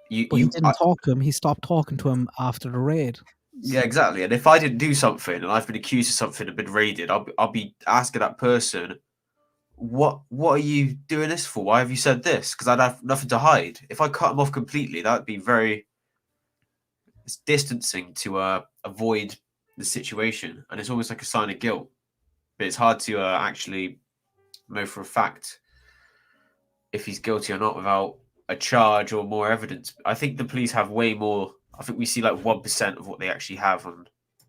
he didn't talk to him. He stopped talking to him after the raid. Yeah, exactly. And if I didn't do something and I've been accused of something and been raided, I'll be asking that person, what are you doing this for? Why have you said this? Because I'd have nothing to hide. If I cut him off completely, that'd be it's distancing to avoid the situation, and it's almost like a sign of guilt. But it's hard to actually know for a fact if he's guilty or not without a charge or more evidence. I think the police have way more. I think we see like 1% of what they actually have on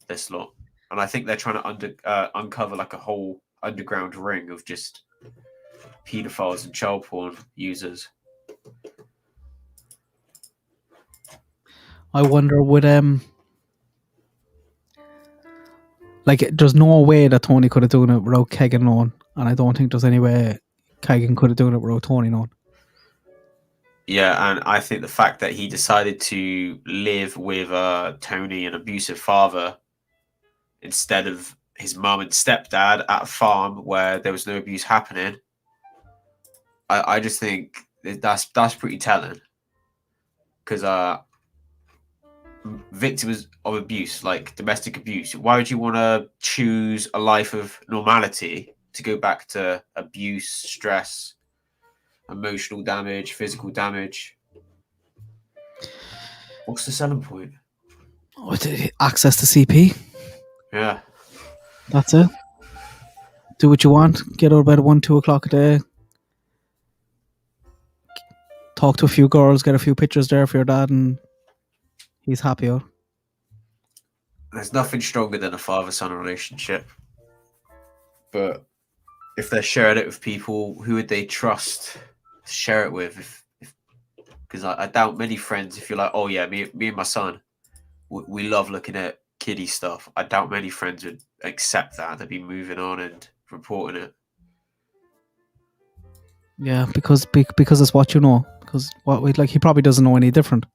this lot, and I think they're trying to uncover like a whole underground ring of just pedophiles and child porn users. I wonder, would like, there's no way that Tony could have done it without Kegan knowing, and I don't think there's any way Kegan could have done it without Tony knowing. Yeah, and I think the fact that he decided to live with Tony, an abusive father, instead of his mum and stepdad at a farm where there was no abuse happening, I just think that's pretty telling. Because victims of abuse, like domestic abuse, why would you want to choose a life of normality to go back to abuse, stress, emotional damage, physical damage? What's the selling point? Access to CP. Yeah. That's it. Do what you want. Get out of bed at 1-2 o'clock a day. Talk to a few girls. Get a few pictures there for your dad, and he's happier. There's nothing stronger than a father-son relationship. But if they're sharing it with people, who would they trust to share it with? Because I doubt many friends, if you're like, oh yeah, me and my son, we love looking at kiddie stuff. I doubt many friends would accept that. They'd be moving on and reporting it. Yeah, because it's what you know. Because he probably doesn't know any different.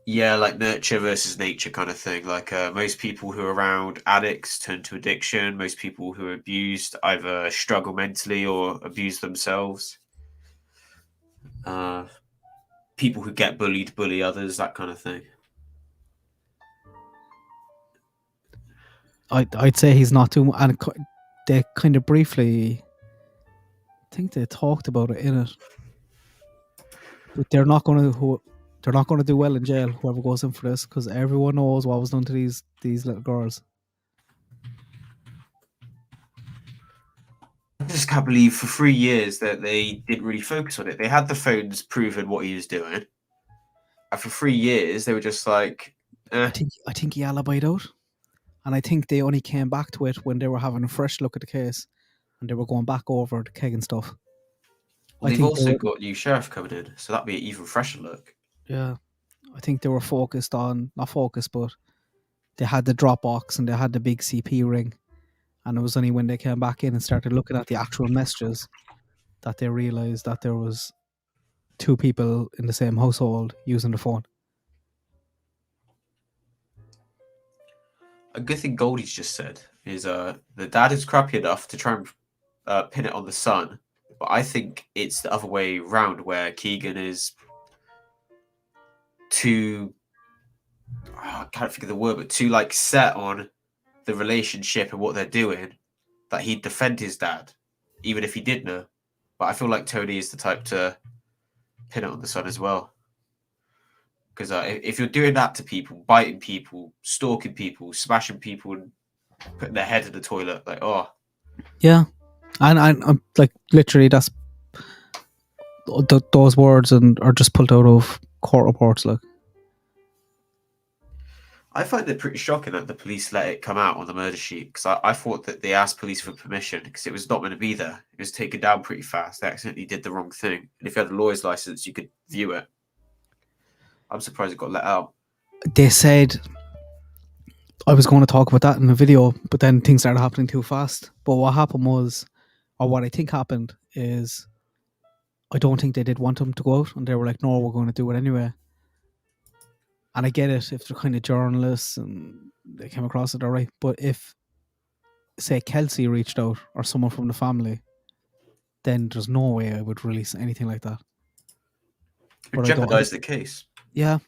Yeah, like nurture versus nature kind of thing. Like most people who are around addicts turn to addiction. Most people who are abused either struggle mentally or abuse themselves. People who get bullied bully others, that kind of thing. I'd say he's not too, and they kind of briefly think they talked about it in it, but they're not going to do well in jail. Whoever goes in for this, because everyone knows what was done to these little girls. I just can't believe for 3 years that they didn't really focus on it. They had the phones proving what he was doing. And for 3 years, they were just like, I think he alibied out, and I think they only came back to it when they were having a fresh look at the case, and they were going back over the Kegan stuff. Well, they've also got a new sheriff coming in, so that'd be an even fresher look. Yeah, I think they were focused on, not focused, but they had the Dropbox and they had the big CP ring, and it was only when they came back in and started looking at the actual messages that they realised that there was 2 people in the same household using the phone. A good thing Goldie's just said is the dad is crappy enough to try and pin it on the son, but I think it's the other way round where Kegan is too, I can't think of the word, but too like set on the relationship and what they're doing that he'd defend his dad, even if he did know. But I feel like Tony is the type to pin it on the son as well. Because if you're doing that to people, biting people, stalking people, smashing people, and putting their head in the toilet, like, oh. Yeah. And I'm like, literally, that's those words are just pulled out of court reports. Like, I find it pretty shocking that the police let it come out on the murder sheet, because I thought that they asked police for permission because it was not going to be there. It was taken down pretty fast. They accidentally did the wrong thing. And if you had a lawyer's license, you could view it. I'm surprised it got let out. They said I was going to talk about that in the video, but then things started happening too fast. But what happened was, or what I think happened is, I don't think they did want them to go out, and they were like, no, we're going to do it anyway. And I get it if they're kind of journalists and they came across it all right. But if, say, Kelsey reached out or someone from the family, then there's no way I would release anything like that. It would jeopardize the case. Yeah.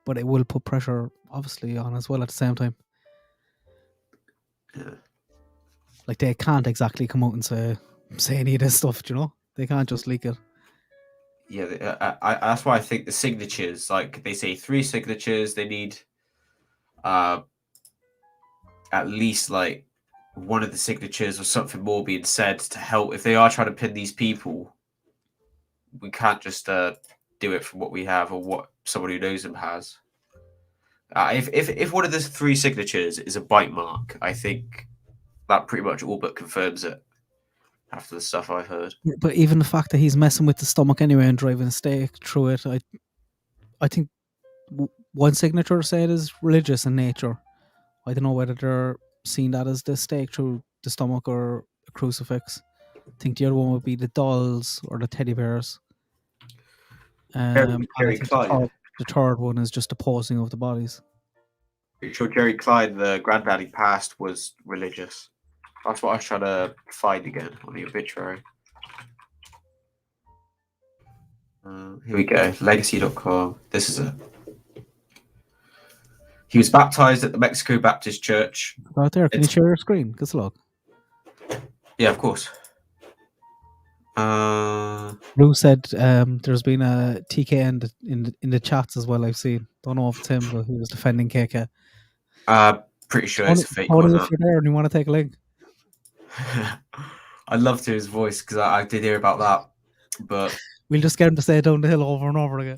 But it will put pressure, obviously, on as well at the same time. Yeah. Like, they can't exactly come out and say any of this stuff, you know? They can't just leak it. Yeah, that's why I think the signatures, like they say 3 signatures, they need at least like one of the signatures or something more being said to help. If they are trying to pin these people, we can't just do it from what we have or what someone who knows them has. If one of the 3 signatures is a bite mark, I think that pretty much all but confirms it. After the stuff I've heard, but even the fact that he's messing with the stomach anyway and driving a stake through it, I think one signature said is religious in nature. I don't know whether they're seeing that as the stake through the stomach or a crucifix. I think the other one would be the dolls or the teddy bears. And I think the third one is just the posing of the bodies. Pretty sure Jerry Kline, the granddaddy passed, was religious. That's what I was trying to find again on the obituary. Here we go. Legacy.com. This is it. He was baptized at the Mexico Baptist Church. Right there. Can you share your screen? Good luck. Yeah, of course. Lou said there's been a TK in the chats as well. I've seen. Don't know if it's him, but he was defending KK. Pretty sure it's a fake one. If you're there and you want to take a link. I'd love to hear his voice because I did hear about that, but we'll just get him to say it down the hill over and over again.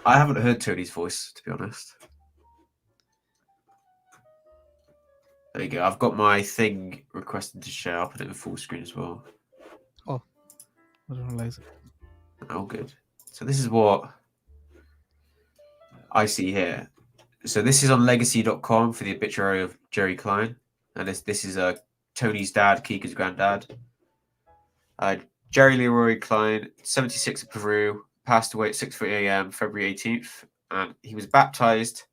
I haven't heard Tony's voice, to be honest. There you go. I've got my thing requested to share. I'll put it in full screen as well. Oh, I didn't realize it. Oh, good. So this is what I see here. So this is on legacy.com for the obituary of Jerry Kline. And this is Tony's dad, Kegan's granddad. Jerry Leroy Kline, 76 of Peru, passed away at 6:30 a.m. February 18th. And he was baptized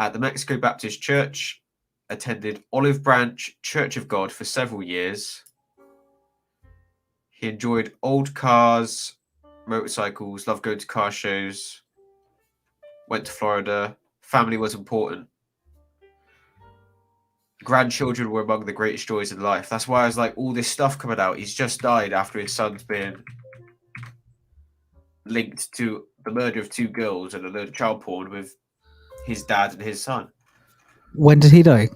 at the Mexico Baptist Church, attended Olive Branch Church of God for several years. He enjoyed old cars, motorcycles, loved going to car shows, went to Florida. Family was important. grandchildren were among the greatest joys in life. That's why I was like, all this stuff coming out. He's just died after his son's been linked to the murder of 2 girls and a load of child porn with his dad and his son. When did he die?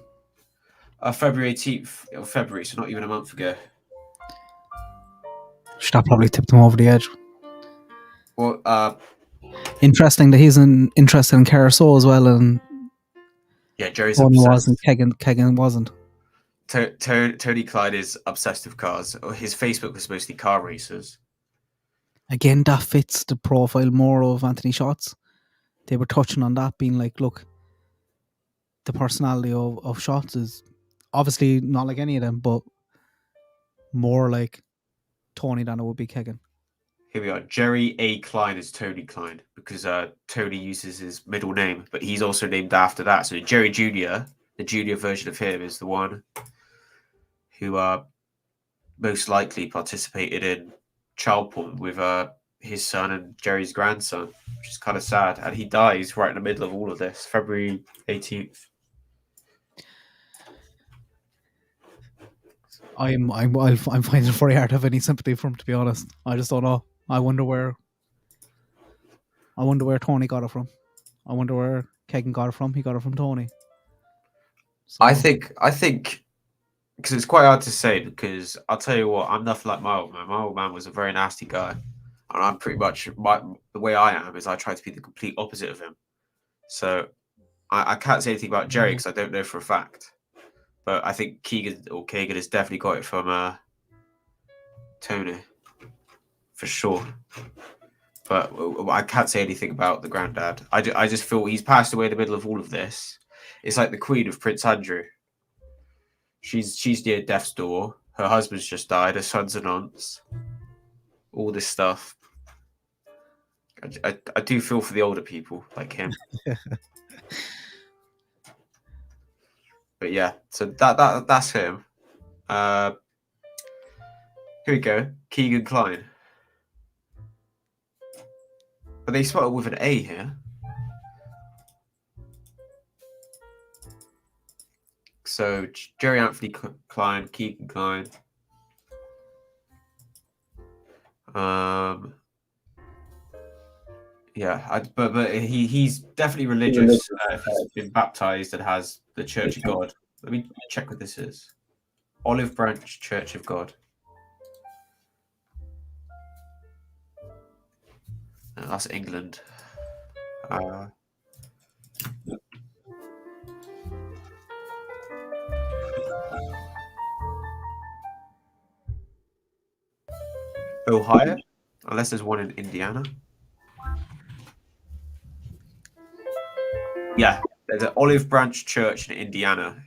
February 18th of February, so not even a month ago. That probably tipped him over the edge. Well, Interesting that he's interested in Carousel as well, and yeah, Jerry's Tony obsessed. wasn't. Kegan wasn't. Tony Kline is obsessed with cars. His Facebook was mostly car racers. Again, that fits the profile more of Anthony Shots. They were touching on that, being like, look, the personality of Shots is obviously not like any of them, but more like Tony than it would be Kegan. Here we are. Jerry A. Kline is Tony Kline because Tony uses his middle name, but he's also named after that. So Jerry Jr., the junior version of him, is the one who most likely participated in child porn with his son and Jerry's grandson, which is kind of sad. And he dies right in the middle of all of this, February 18th. I'm finding it very hard to have any sympathy for him, to be honest. I just don't know. I wonder where Tony got it from. I wonder where Kegan got it from. He got it from Tony. So, I think because it's quite hard to say, because I'll tell you what, I'm nothing like my old man. My old man was a very nasty guy, and I'm pretty much the way I am is I try to be the complete opposite of him. So I can't say anything about Jerry because I don't know for a fact. But I think Kegan has definitely got it from Tony, for sure. But I can't say anything about the granddad. I just feel he's passed away in the middle of all of this. It's like the Queen of Prince Andrew. She's near death's door. Her husband's just died. Her son's a nonce. All this stuff. I do feel for the older people like him. But yeah, so that's him. Here we go. Kegan Kline. But they spell it with an A here. So Jerry Anthony Kline, Kegan Kline. Yeah, but he's definitely religious. He's been baptized and has the Church of God. Let me check what this is. Olive Branch Church of God. No, that's England. Ohio, unless there's one in Indiana. Yeah, there's an Olive Branch Church in Indiana.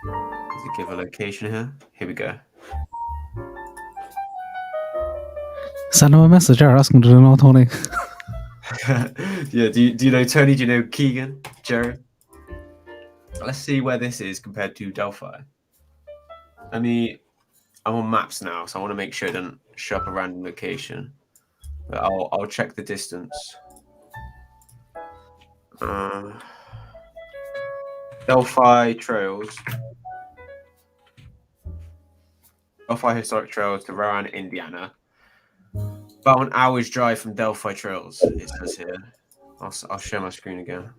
Does it give a location here? Here we go. send him a message there, ask him to know Tony. Yeah, do you know Tony? Do you know Kegan? Jerry? Let's see where this is compared to Delphi. I'm on maps now, so I want to make sure it doesn't show up a random location. But I'll check the distance. Delphi Trails. Delphi Historic Trails to Rowan, Indiana. About an hour's drive from Delphi Trails, it says here. I'll share my screen again.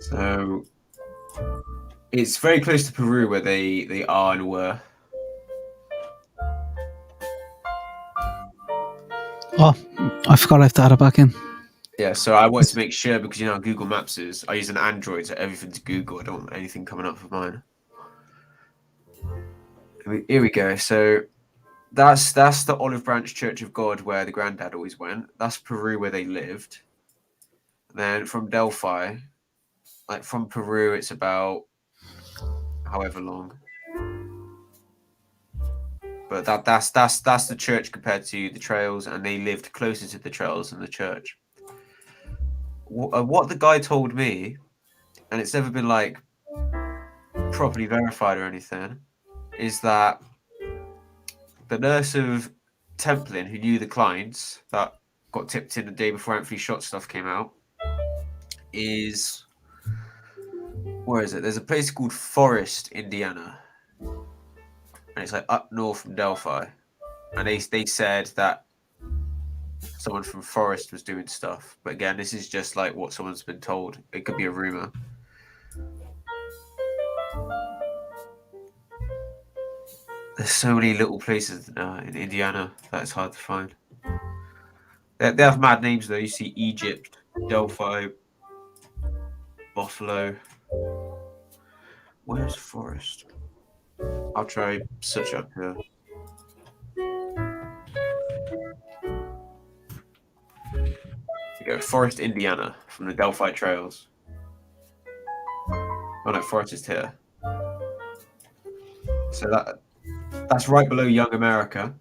So it's very close to Peru where they are and were. Oh, I forgot I have to add it back in. Yeah, so I wanted to make sure, because you know how Google Maps is. I use an Android, so everything's Google. I don't want anything coming up for mine. Here we go. So that's the Olive Branch Church of God where the granddad always went. That's Peru where they lived. Then from Delphi, like from Peru, it's about however long. But that's the church compared to the trails, and they lived closer to the trails than the church. What the guy told me, and it's never been like properly verified or anything, is that the nurse of Templin who knew the Klines that got tipped in the day before Anthony Shot stuff came out is, where is it? There's a place called Forest, Indiana, and it's like up north from Delphi, and they said that someone from Forest was doing stuff. But again, this is just like what someone's been told. It could be a rumor. There's so many little places in Indiana that it's hard to find. They have mad names though. You see Egypt, Delphi, Buffalo. Where's Forest? I'll try search up here. We go Forest, Indiana, from the Delphi trails. Oh no, Forest is here. So that's right below Young America.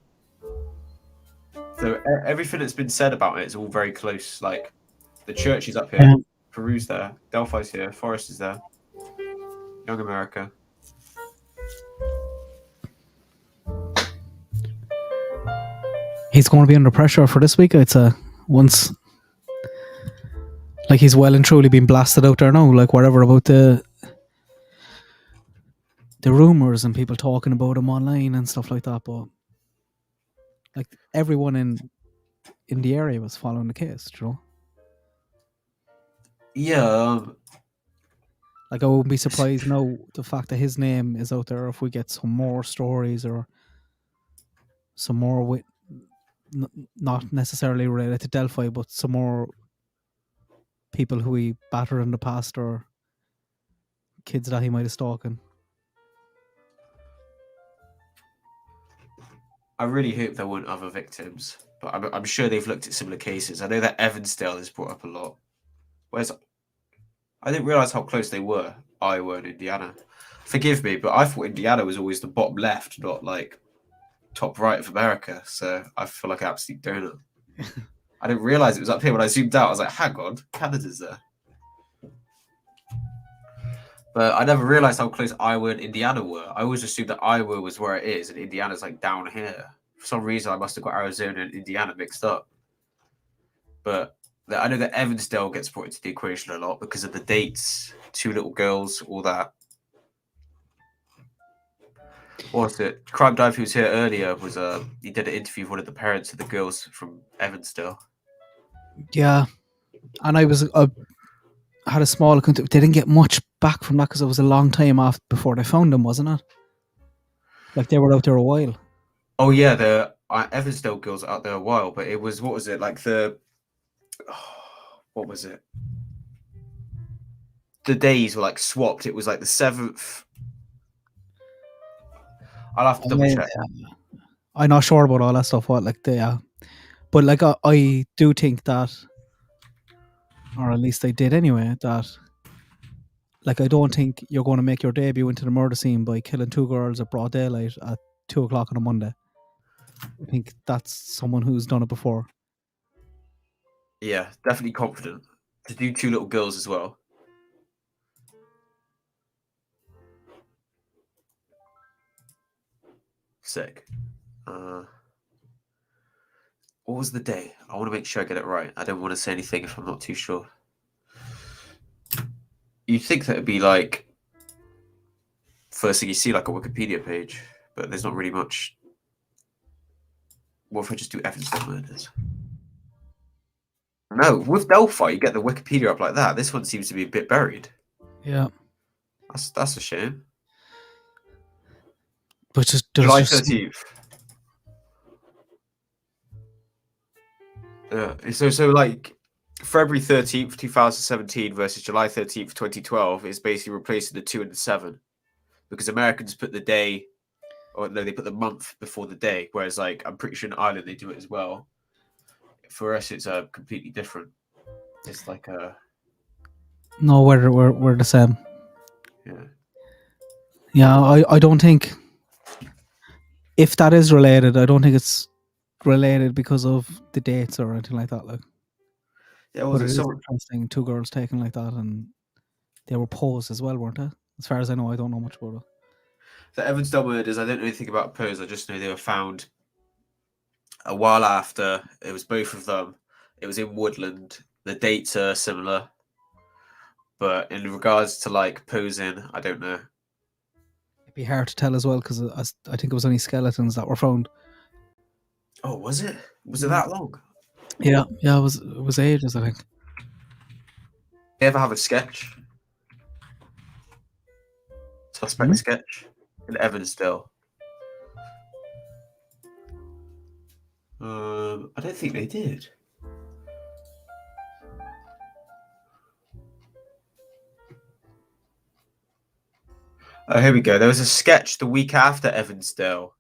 So everything that's been said about it is all very close. Like the church is up here, Peru's there, Delphi's here, Forest is there, Young America. He's going to be under pressure for this week. It's once, like he's well and truly been blasted out there now. Like whatever about the rumors and people talking about him online and stuff like that, but like everyone in the area was following the case, you know. Yeah. Like I wouldn't be surprised now the fact that his name is out there if we get some more stories or some more not necessarily related to Delphi, but some more people who he battered in the past or kids that he might have stalking. I really hope there weren't other victims, but I'm sure they've looked at similar cases. I know that Evansdale is brought up a lot. Whereas I didn't realize how close they were, Iowa and Indiana. Forgive me, but I thought Indiana was always the bottom left, not like top right of America. So I feel like an absolute donut. I didn't realize it was up here. When I zoomed out, I was like, hang on, Canada's there. But I never realized how close Iowa and Indiana were. I always assumed that Iowa was where it is and Indiana's like down here. For some reason, I must have got Arizona and Indiana mixed up. But I know that Evansdale gets brought into the equation a lot because of the dates, 2 little girls, all that. What's it? Crime Dive, who was here earlier, was he did an interview with one of the parents of the girls from Evansdale. Yeah, and I was had a small account. They didn't get much back from that because it was a long time off before they found them, wasn't it? Like they were out there a while. Oh yeah, the Evansdale girls are out there a while, but it was, what was it, like what was it? The days were like swapped. It was like the 7th. I'll have to double check. I'm not sure about all that stuff. What like but like I do think that, or at least I did anyway, that like I don't think you're going to make your debut into the murder scene by killing 2 girls at broad daylight at 2 o'clock on a Monday. I think that's someone who's done it before. Yeah, definitely confident to do 2 little girls as well. Sick. What was the day? I want to make sure I get it right. I don't want to say anything if I'm not too sure. You'd think that it'd be like first thing you see, like a Wikipedia page, but there's not really much. What if I just do Evansdale murders? No, with Delphi, you get the Wikipedia up like that. This one seems to be a bit buried. Yeah, that's a shame. But just July 13th. Yeah, so like February 13th, 2017 versus July 13th, 2012 is basically replacing the 2 and the 7 because Americans put the day, or no, they put the month before the day, whereas like I'm pretty sure in Ireland they do it as well. For us, it's completely different. It's like no, we're the same. Yeah. Yeah, I don't think. if that is related, I don't think it's related because of the dates or anything like that. Like, Yeah, but was it it is someone? interesting. 2 girls taken like that, and they were posed as well, weren't they? As far as I know, I don't know much about it. The Evansdale murders. I don't know anything about Pose. I just know they were found a while after. It was both of them. It was in Woodland. The dates are similar, but in regards to like posing, I don't know. It'd be hard to tell as well because I think it was only skeletons that were found. Oh, was it? Was it that long? Yeah, it was ages, I think. You ever have a sketch? Suspect sketch in Evansdale. I don't think they did. Oh, here we go. There was a sketch the week after Evansdale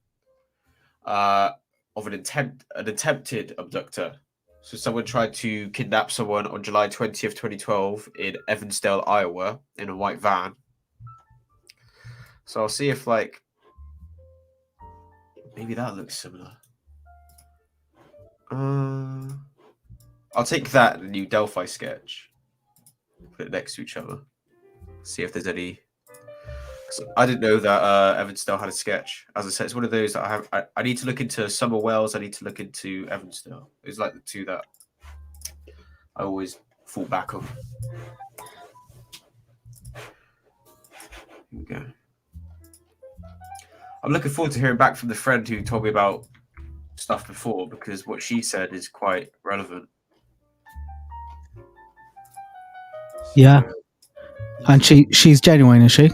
of an attempted abductor. So someone tried to kidnap someone on July 20th, 2012 in Evansdale, Iowa in a white van. So I'll see if like maybe that looks similar. I'll take that and the new Delphi sketch. Put it next to each other. See if there's any. So I didn't know that Evansdale had a sketch. As I said, it's one of those that I have. I need to look into Summer Wells. I need to look into Evansdale. It's like the two that I always fall back on. Here we go. I'm looking forward to hearing back from the friend who told me about stuff before because what she said is quite relevant. Yeah, and she's genuine, is she?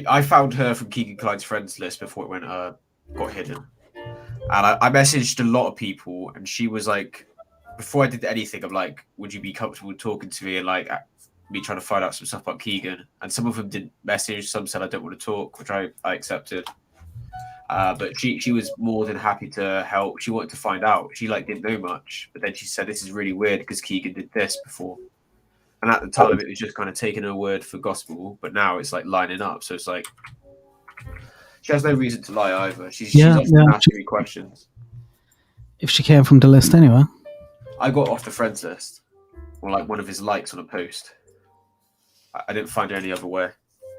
I found her from Kegan Kline's friends list before it went got hidden, and I messaged a lot of people, and she was like, before I did anything, I'm like, would you be comfortable talking to me and like me trying to find out some stuff about Kegan? And some of them didn't message, some said I don't want to talk, which I accepted. But she was more than happy to help. She wanted to find out. She like didn't know much, but then she said this is really weird because Kegan did this before. And at the time, it was just kind of taking her word for gospel, but now it's like lining up. So it's like she has no reason to lie either. She's asking me questions. If she came from the list anyway. I got off the friends list, or like one of his likes on a post. I didn't find her any other way,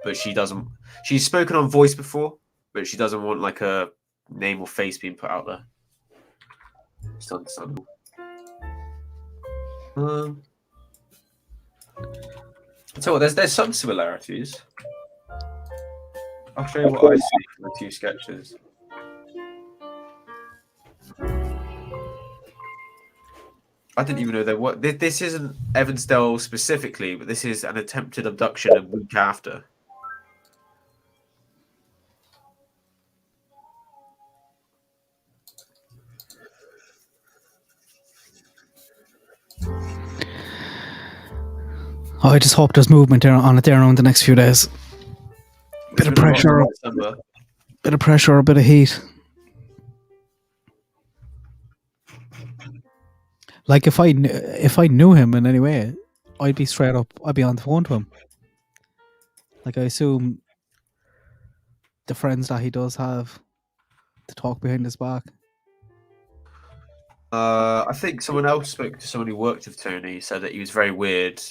but she doesn't. She's spoken on voice before, but she doesn't want like a name or face being put out there. It's understandable. So there's some similarities. I'll show you what I see from the two sketches. I didn't even know there were. This isn't Evansdale specifically, but this is an attempted abduction a week after. Oh, I just hope there's movement on it there around the next few days. Bit of pressure, a bit of heat. Like if I knew him in any way, I'd be straight up. I'd be on the phone to him. Like I assume the friends that he does have to talk behind his back. I think someone else spoke to someone who worked with Tony. Said that he was very weird.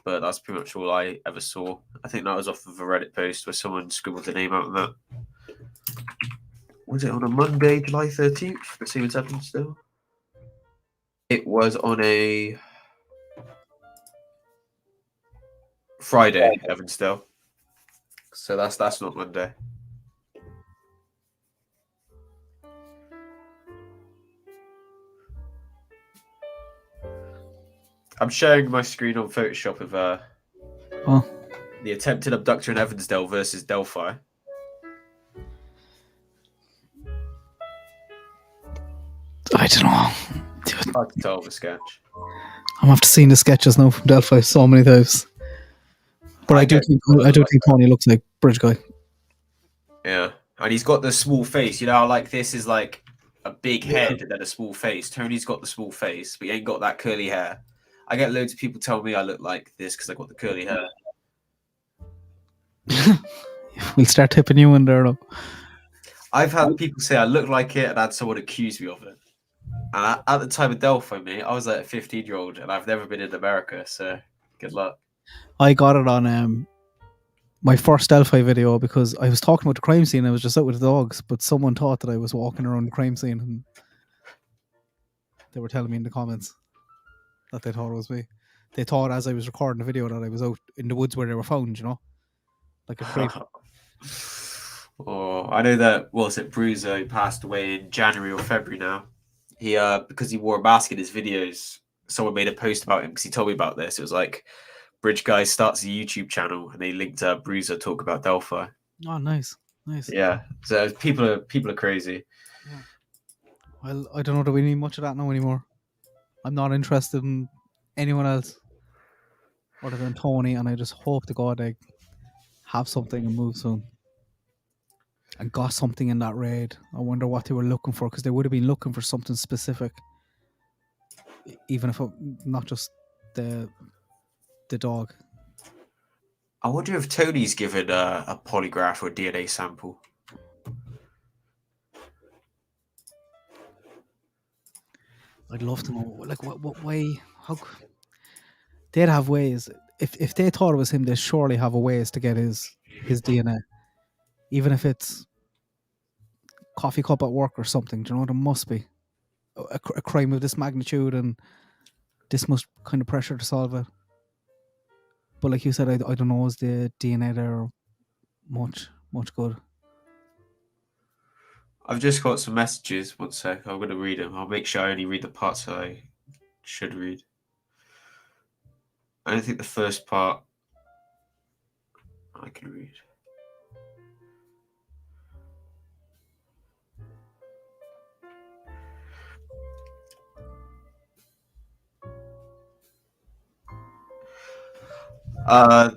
But that's pretty much all I ever saw. I think that was off of a Reddit post where someone scribbled the name out on that. Was it on a Monday, July 13th? The same as Evansdale? It was on a Friday, Evansdale. So that's not Monday. I'm sharing my screen on Photoshop of the attempted abductor in Evansdale versus Delphi. I don't know. It's hard to tell the sketch. I'm after seeing the sketches now from Delphi so many times. But I do think Tony looks like Bridge Guy. Yeah. And he's got the small face. You know, like this is like a big head and then a small face. Tony's got the small face, but he ain't got that curly hair. I get loads of people tell me I look like this because I got the curly hair. We'll start tipping you in there, though. I've had people say I look like it, and I had someone accuse me of it. And at the time of Delphi, mate, I was like a 15-year-old, and I've never been in America, so good luck. I got it on my first Delphi video because I was talking about the crime scene. I was just out with the dogs, but someone thought that I was walking around the crime scene, and they were telling me in the comments that they thought it was me. They thought as I was recording the video that I was out in the woods where they were found, you know, like a creep. Oh, I know that. What was it? Bruiser, he passed away in January or February now. He because he wore a mask in his videos. Someone made a post about him because he told me about this. It was like Bridge Guy starts a YouTube channel, and they linked Bruiser talk about Delphi. Oh, nice. Yeah, so people are crazy. Yeah. Well, I don't know that we need much of that now anymore. I'm not interested in anyone else other than Tony, and I just hope to God they have something and move soon. And got something in that raid. I wonder what they were looking for, because they would have been looking for something specific, even if not just the dog. I wonder if Tony's given a polygraph or a DNA sample. I'd love to know, like, what way, how they'd have ways. If they thought it was him, they surely have a ways to get his DNA, even if it's coffee cup at work or something. Do you know, there must be a crime of this magnitude and this much kind of pressure to solve it. But like you said, I don't know, is the DNA there much good? I've just got some messages. 1 sec. I'm going to read them. I'll make sure I only read the parts I should read. I don't think the first part I can read. I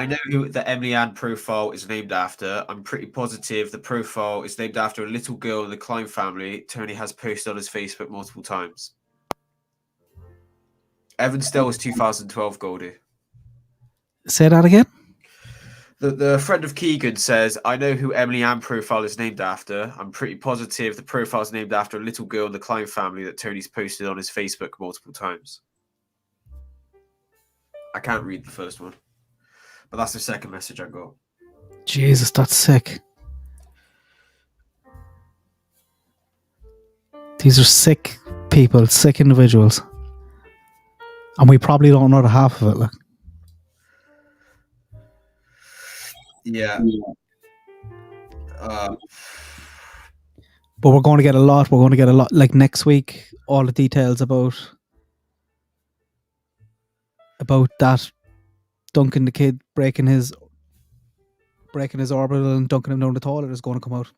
know who the Emily Ann profile is named after. I'm pretty positive the profile is named after a little girl in the Kline family Tony has posted on his Facebook multiple times. Evan Stell is 2012 Goldie. Say that again? The friend of Kegan says, I know who Emily Ann profile is named after. I'm pretty positive the profile is named after a little girl in the Kline family that Tony's posted on his Facebook multiple times. I can't read the first one, but that's the second message I got. Jesus, that's sick. These are sick people, sick individuals. And we probably don't know the half of it. Like. Yeah. But we're going to get a lot. We're going to get a lot. Like next week, all the details about that dunking the kid, breaking his orbital and dunking him down the toilet is going to come out.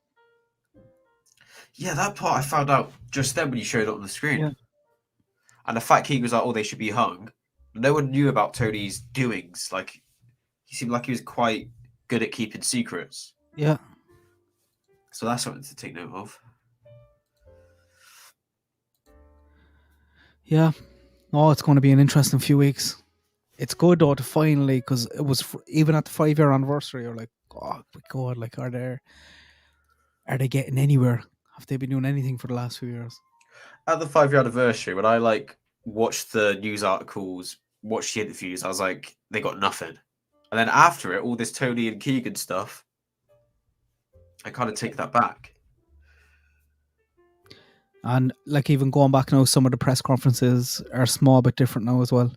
Yeah, that part I found out just then when you showed it on the screen. Yeah. And the fact Keegan was like, oh, they should be hung. No one knew about Tony's doings. Like, he seemed like he was quite good at keeping secrets. Yeah. So that's something to take note of. Yeah. Oh, it's going to be an interesting few weeks. It's good though to finally, because it was even at the 5-year anniversary, you're like, oh my God, like are they getting anywhere? Have they been doing anything for the last few years? At the 5-year anniversary, when I like watched the news articles, watched the interviews, I was like, they got nothing. And then after it, all this Tony and Kegan stuff, I kind of take that back. And like even going back now, some of the press conferences are a small bit different now as well.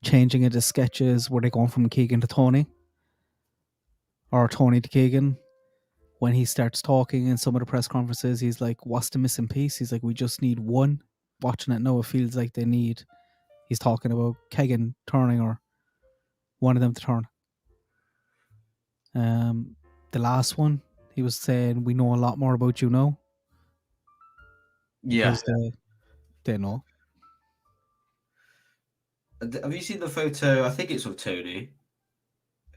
Changing into sketches, were they going from Kegan to Tony? Or Tony to Kegan? When he starts talking in some of the press conferences, he's like, what's the missing piece? He's like, we just need one. Watching it now, it feels like he's talking about Kegan turning or one of them to turn. The last one, he was saying, we know a lot more about you now. Yeah. They know. Have you seen the photo? I think it's of Tony.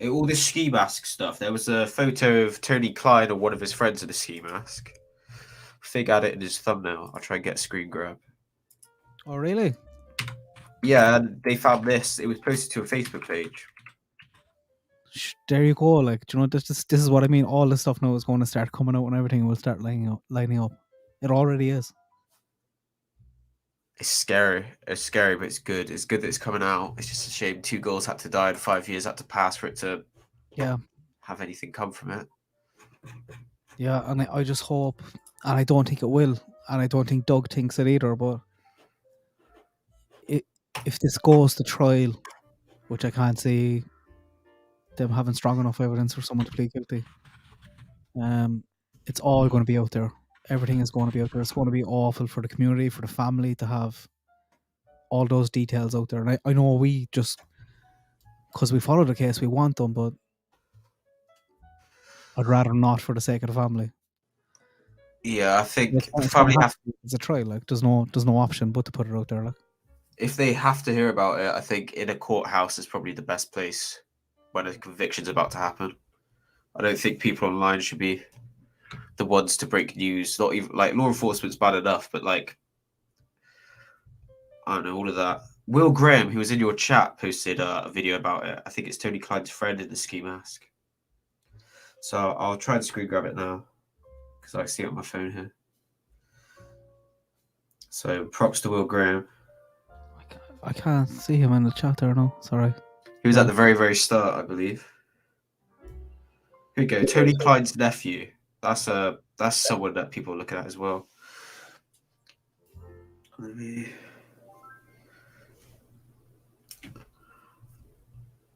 All this ski mask stuff. There was a photo of Tony Kline or one of his friends in a ski mask. Fig had it in his thumbnail. I'll try and get a screen grab. Oh, really? Yeah, and they found this. It was posted to a Facebook page. there you go. Like, do you know, this is what I mean. All this stuff now is going to start coming out, and everything will start lining up. It already is. It's scary. It's scary, but it's good. It's good that it's coming out. It's just a shame 2 girls had to die and 5 years had to pass for it to have anything come from it. Yeah, and I just hope, and I don't think it will, and I don't think Doug thinks it either, but if this goes to trial, which I can't see them having strong enough evidence for someone to plead guilty, it's all going to be out there. Everything is going to be out there. It's going to be awful for the community, for the family to have all those details out there. And I know we just, because we follow the case, we want them, but I'd rather not for the sake of the family. Yeah, I think the family have to. It's a trial. Like, there's no option but to put it out there. Like, if they have to hear about it, I think in a courthouse is probably the best place when a conviction's about to happen. I don't think people online should be the ones to break news. Not even like law enforcement's bad enough, but like I don't know, all of that. Will Graham, who was in your chat, posted a video about it. I think it's Tony Kline's friend in the ski mask. So I'll try and screen grab it now because I see it on my phone here. So props to Will Graham. I can't see him in the chat there, no. Sorry. He was at the very, very start, I believe. Here we go. Tony Kline's nephew. That's someone that people are looking at as well.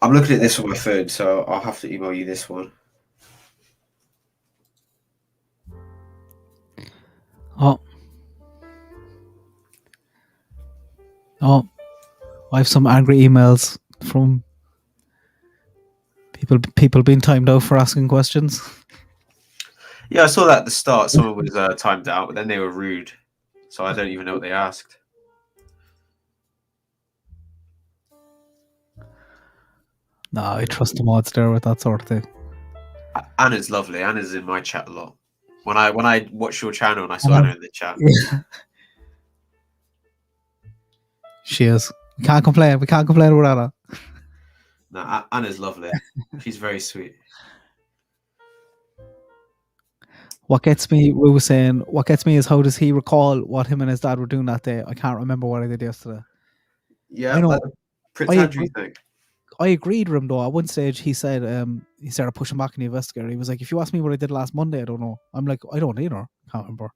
I'm looking at this on my phone, so I'll have to email you this one. Oh, I have some angry emails from people being timed out for asking questions. Yeah, I saw that at the start. Someone was timed out, but then they were rude. So I don't even know what they asked. No, I trust the mods there with that sort of thing. Anna's lovely. Anna's in my chat a lot. When I watched your channel and I saw Anna in the chat. Yeah. She is. We can't complain about Anna. No, Anna's lovely. She's very sweet. What gets me, Rue was saying, what gets me is how does he recall what him and his dad were doing that day? I can't remember what I did yesterday. Yeah, I know. Prince Andrew thing. I agreed with him though. At one stage, he said he started pushing back on the investigator. He was like, "If you ask me what I did last Monday, I don't know." I'm like, "I don't either. Can't remember."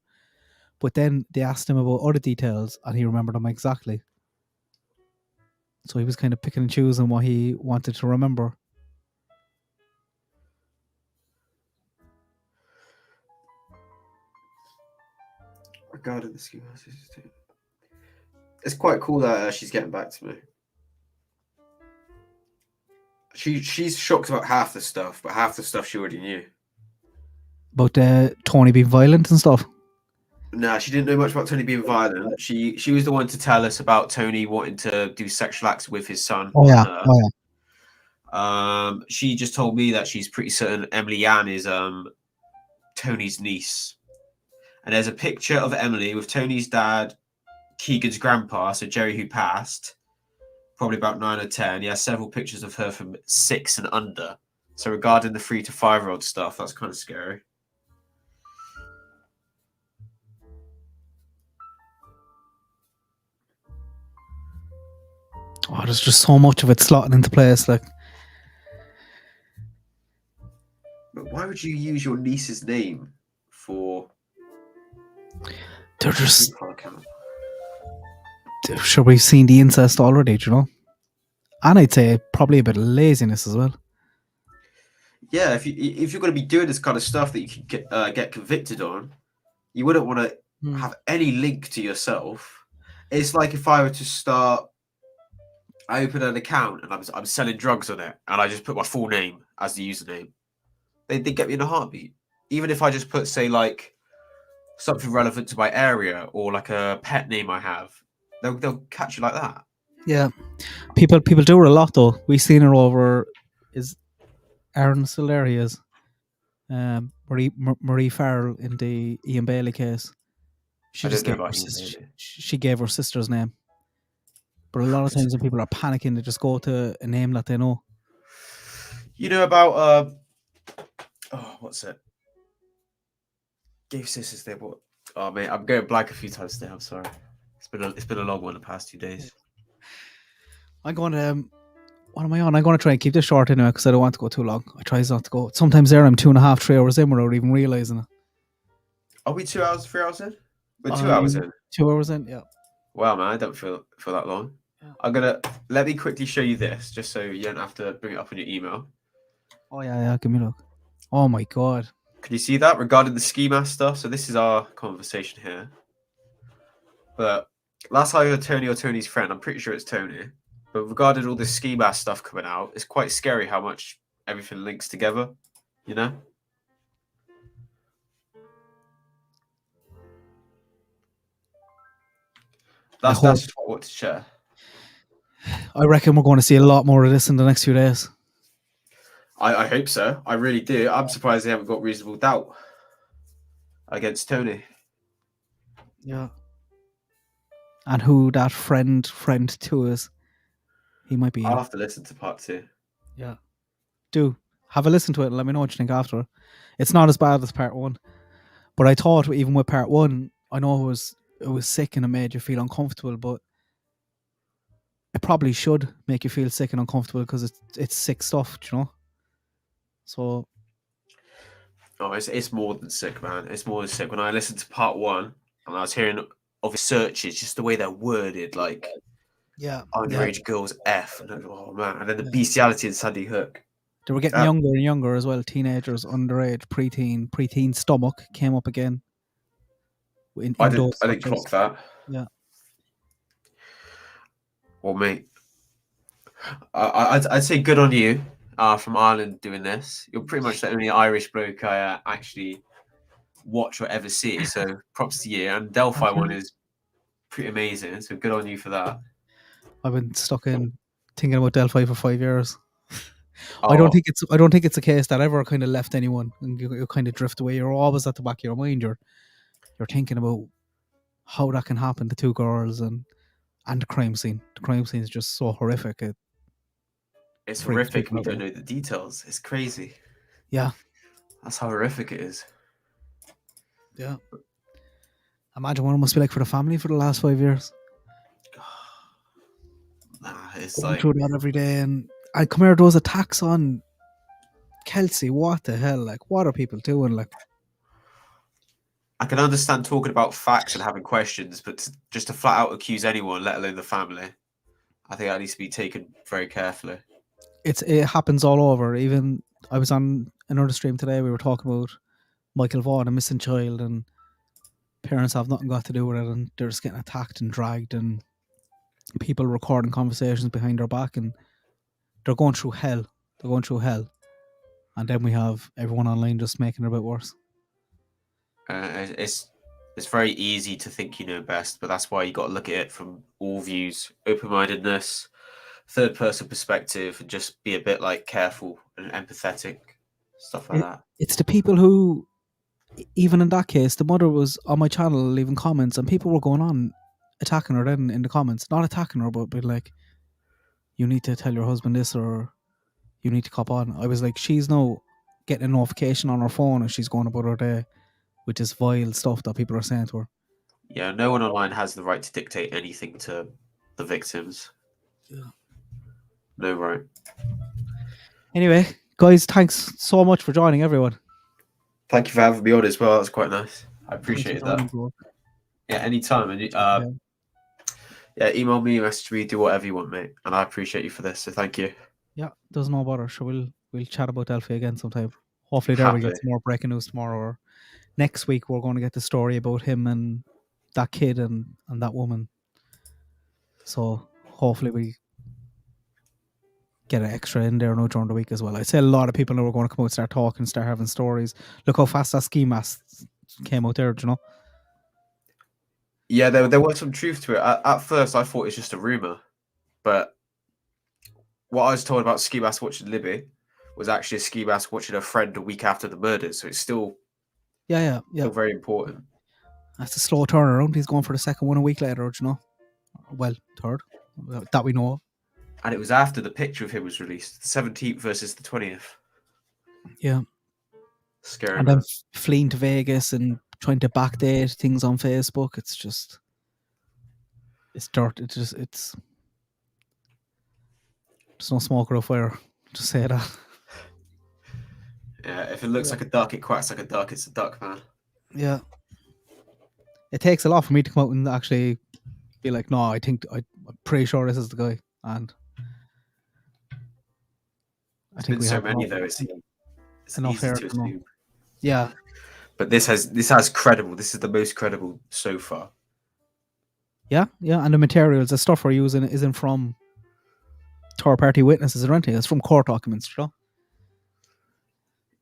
But then they asked him about other details, and he remembered them exactly. So he was kind of picking and choosing what he wanted to remember. Regarding the scheme, it's quite cool that she's getting back to me. She's shocked about half the stuff, but half the stuff she already knew. About Tony being violent and stuff? Nah, she didn't know much about Tony being violent. She was the one to tell us about Tony wanting to do sexual acts with his son. Oh yeah. She just told me that she's pretty certain Emily Ann is Tony's niece. And there's a picture of Emily with Tony's dad, Kegan's grandpa, so Jerry who passed, probably about 9 or 10. He has several pictures of her from 6 and under. So regarding the 3 to 5-year-old stuff, that's kind of scary. Oh, there's just so much of it slotting into place, like. But why would you use your niece's name for? They're just. Sure, we've seen the incest already, do you know? And I'd say probably a bit of laziness as well. Yeah, if you're going to be doing this kind of stuff that you can get convicted on, you wouldn't want to have any link to yourself. It's like if I were to start. I open an account and I'm selling drugs on it, and I just put my full name as the username. They get me in a heartbeat. Even if I just put, say, like something relevant to my area or like a pet name I have, they'll catch you like that. Yeah, people do it a lot though. We've seen it over. Is Aaron still there? He is. Marie Farrell in the Ian Bailey case. She gave her sister's name. But a lot of times when people are panicking, they just go to a name that they know. You know about what's it? Gave sisters they bought. Oh mate, I'm going blank a few times today. I'm sorry. It's been a long one the past 2 days. I'm going to. What am I on? I'm going to try and keep this short anyway because I don't want to go too long. I try not to go. Sometimes there I'm 2.5, 3 hours in without even realizing it. Are we 2 hours, 3 hours in? We're 2 hours in. 2 hours in, yeah. Wow, man, I don't feel that long. Yeah. Let me quickly show you this, just so you don't have to bring it up in your email. Oh yeah, give me a look. Oh my god. Can you see that regarding the ski mask stuff? So this is our conversation here. But last I heard Tony or Tony's friend, I'm pretty sure it's Tony. But regarding all this ski mask stuff coming out, it's quite scary how much everything links together, you know? That's just what I want to share. I reckon we're going to see a lot more of this in the next few days. I hope so. I really do. I'm surprised they haven't got reasonable doubt against Tony. Yeah. And who that friend 2 is. He might be. I'll have to listen to part 2. Yeah. Do. Have a listen to it and let me know what you think after. It's not as bad as part 1. But I thought even with part 1, I know it was sick and it made you feel uncomfortable, but it probably should make you feel sick and uncomfortable because it's sick stuff, you know? So... Oh, it's more than sick, man. It's more than sick. When I listened to part 1 and I was hearing of searches, just the way they're worded, like underage girls F, and oh man, and then the bestiality in Sandy Hook. They were getting younger and younger as well. Teenagers, underage, preteen stomach came up again. I didn't clock that. Yeah. Well, mate, I'd say good on you from Ireland doing this. You're pretty much the only Irish bloke I actually watch or ever see. So props to you. And Delphi one is pretty amazing. So good on you for that. I've been stuck in thinking about Delphi for 5 years. I don't think it's a case that ever kind of left anyone and you kind of drift away. You're always at the back of your mind. You're thinking about how that can happen to 2 girls and the crime scene. The crime scene is just so horrific. It's horrific. We don't know the details. It's crazy. Yeah. That's how horrific it is. Yeah. Imagine what it must be like for the family for the last 5 years. It's going like through that every day, and I come here, those attacks on Kelsey. What the hell? Like, what are people doing? Like, I can understand talking about facts and having questions, but just to flat out accuse anyone, let alone the family, I think that needs to be taken very carefully. It happens all over. Even I was on another stream today. We were talking about Michael Vaughan, a missing child, and parents have nothing got to do with it, and they're just getting attacked and dragged, and people recording conversations behind their back, and they're going through hell. And then we have everyone online just making it a bit worse. It's very easy to think you know best, but that's why you got to look at it from all views, open-mindedness, third-person perspective, and just be a bit like careful and empathetic, stuff like that. It's the people who, even in that case, the mother was on my channel leaving comments, and people were going on attacking her then in the comments. Not attacking her, but being like, you need to tell your husband this, or you need to cop on. I was like, she's now getting a notification on her phone and she's going about her day with this vile stuff that people are saying to her. Yeah, no one online has the right to dictate anything to the victims. Yeah. No right. Anyway, guys, thanks so much for joining, everyone. Thank you for having me on as well. That's quite nice. I appreciate that. Yeah, anytime. And email me, message me, do whatever you want, mate. And I appreciate you for this. So thank you. Yeah, does no bother. So we'll chat about Delphi again sometime. Hopefully there we get some more breaking news tomorrow, or next week we're going to get the story about him and that kid and that woman. So hopefully we get an extra in there during the week as well. I'd say a lot of people are going to come out, start talking, start having stories. Look how fast that ski mask came out there, do you know? Yeah, there was some truth to it. At first, I thought it was just a rumor, but what I was told about ski mask watching Libby was actually a ski mask watching a friend a week after the murders. So it's still still very important. That's a slow turnaround. He's going for the second one a week later, do you know? Well, third, that we know of. And it was after the picture of him was released, the 17th versus the 20th. Yeah. Scary. And then fleeing to Vegas and trying to backdate things on Facebook. It's just, it's dirt. It's there's no smoke or fire. Just say that. Yeah, if it looks like a duck, it quacks like a duck. It's a duck, man. Yeah. It takes a lot for me to come out and actually be like, no, I'm pretty sure this is the guy. And There's been so many though. It's enough easy hair to to know. assume. Yeah. But this has credible. This is the most credible so far. Yeah, and the materials, the stuff we're using isn't from third-party witnesses or anything. It's from court documents, you know?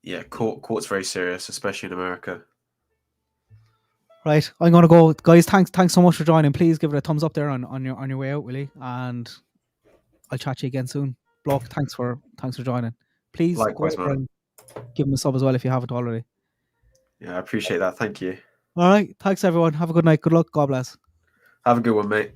Yeah, court's very serious, especially in America. Right, I'm gonna go, guys. Thanks so much for joining. Please give it a thumbs up there on your way out, Willie, and I'll chat to you again soon. Bloke, thanks for joining. Please Likewise, go over man. and give him a sub as well if you haven't already. Yeah, I appreciate that. Thank you. All right, thanks everyone. Have a good night. Good luck. God bless. Have a good one, mate.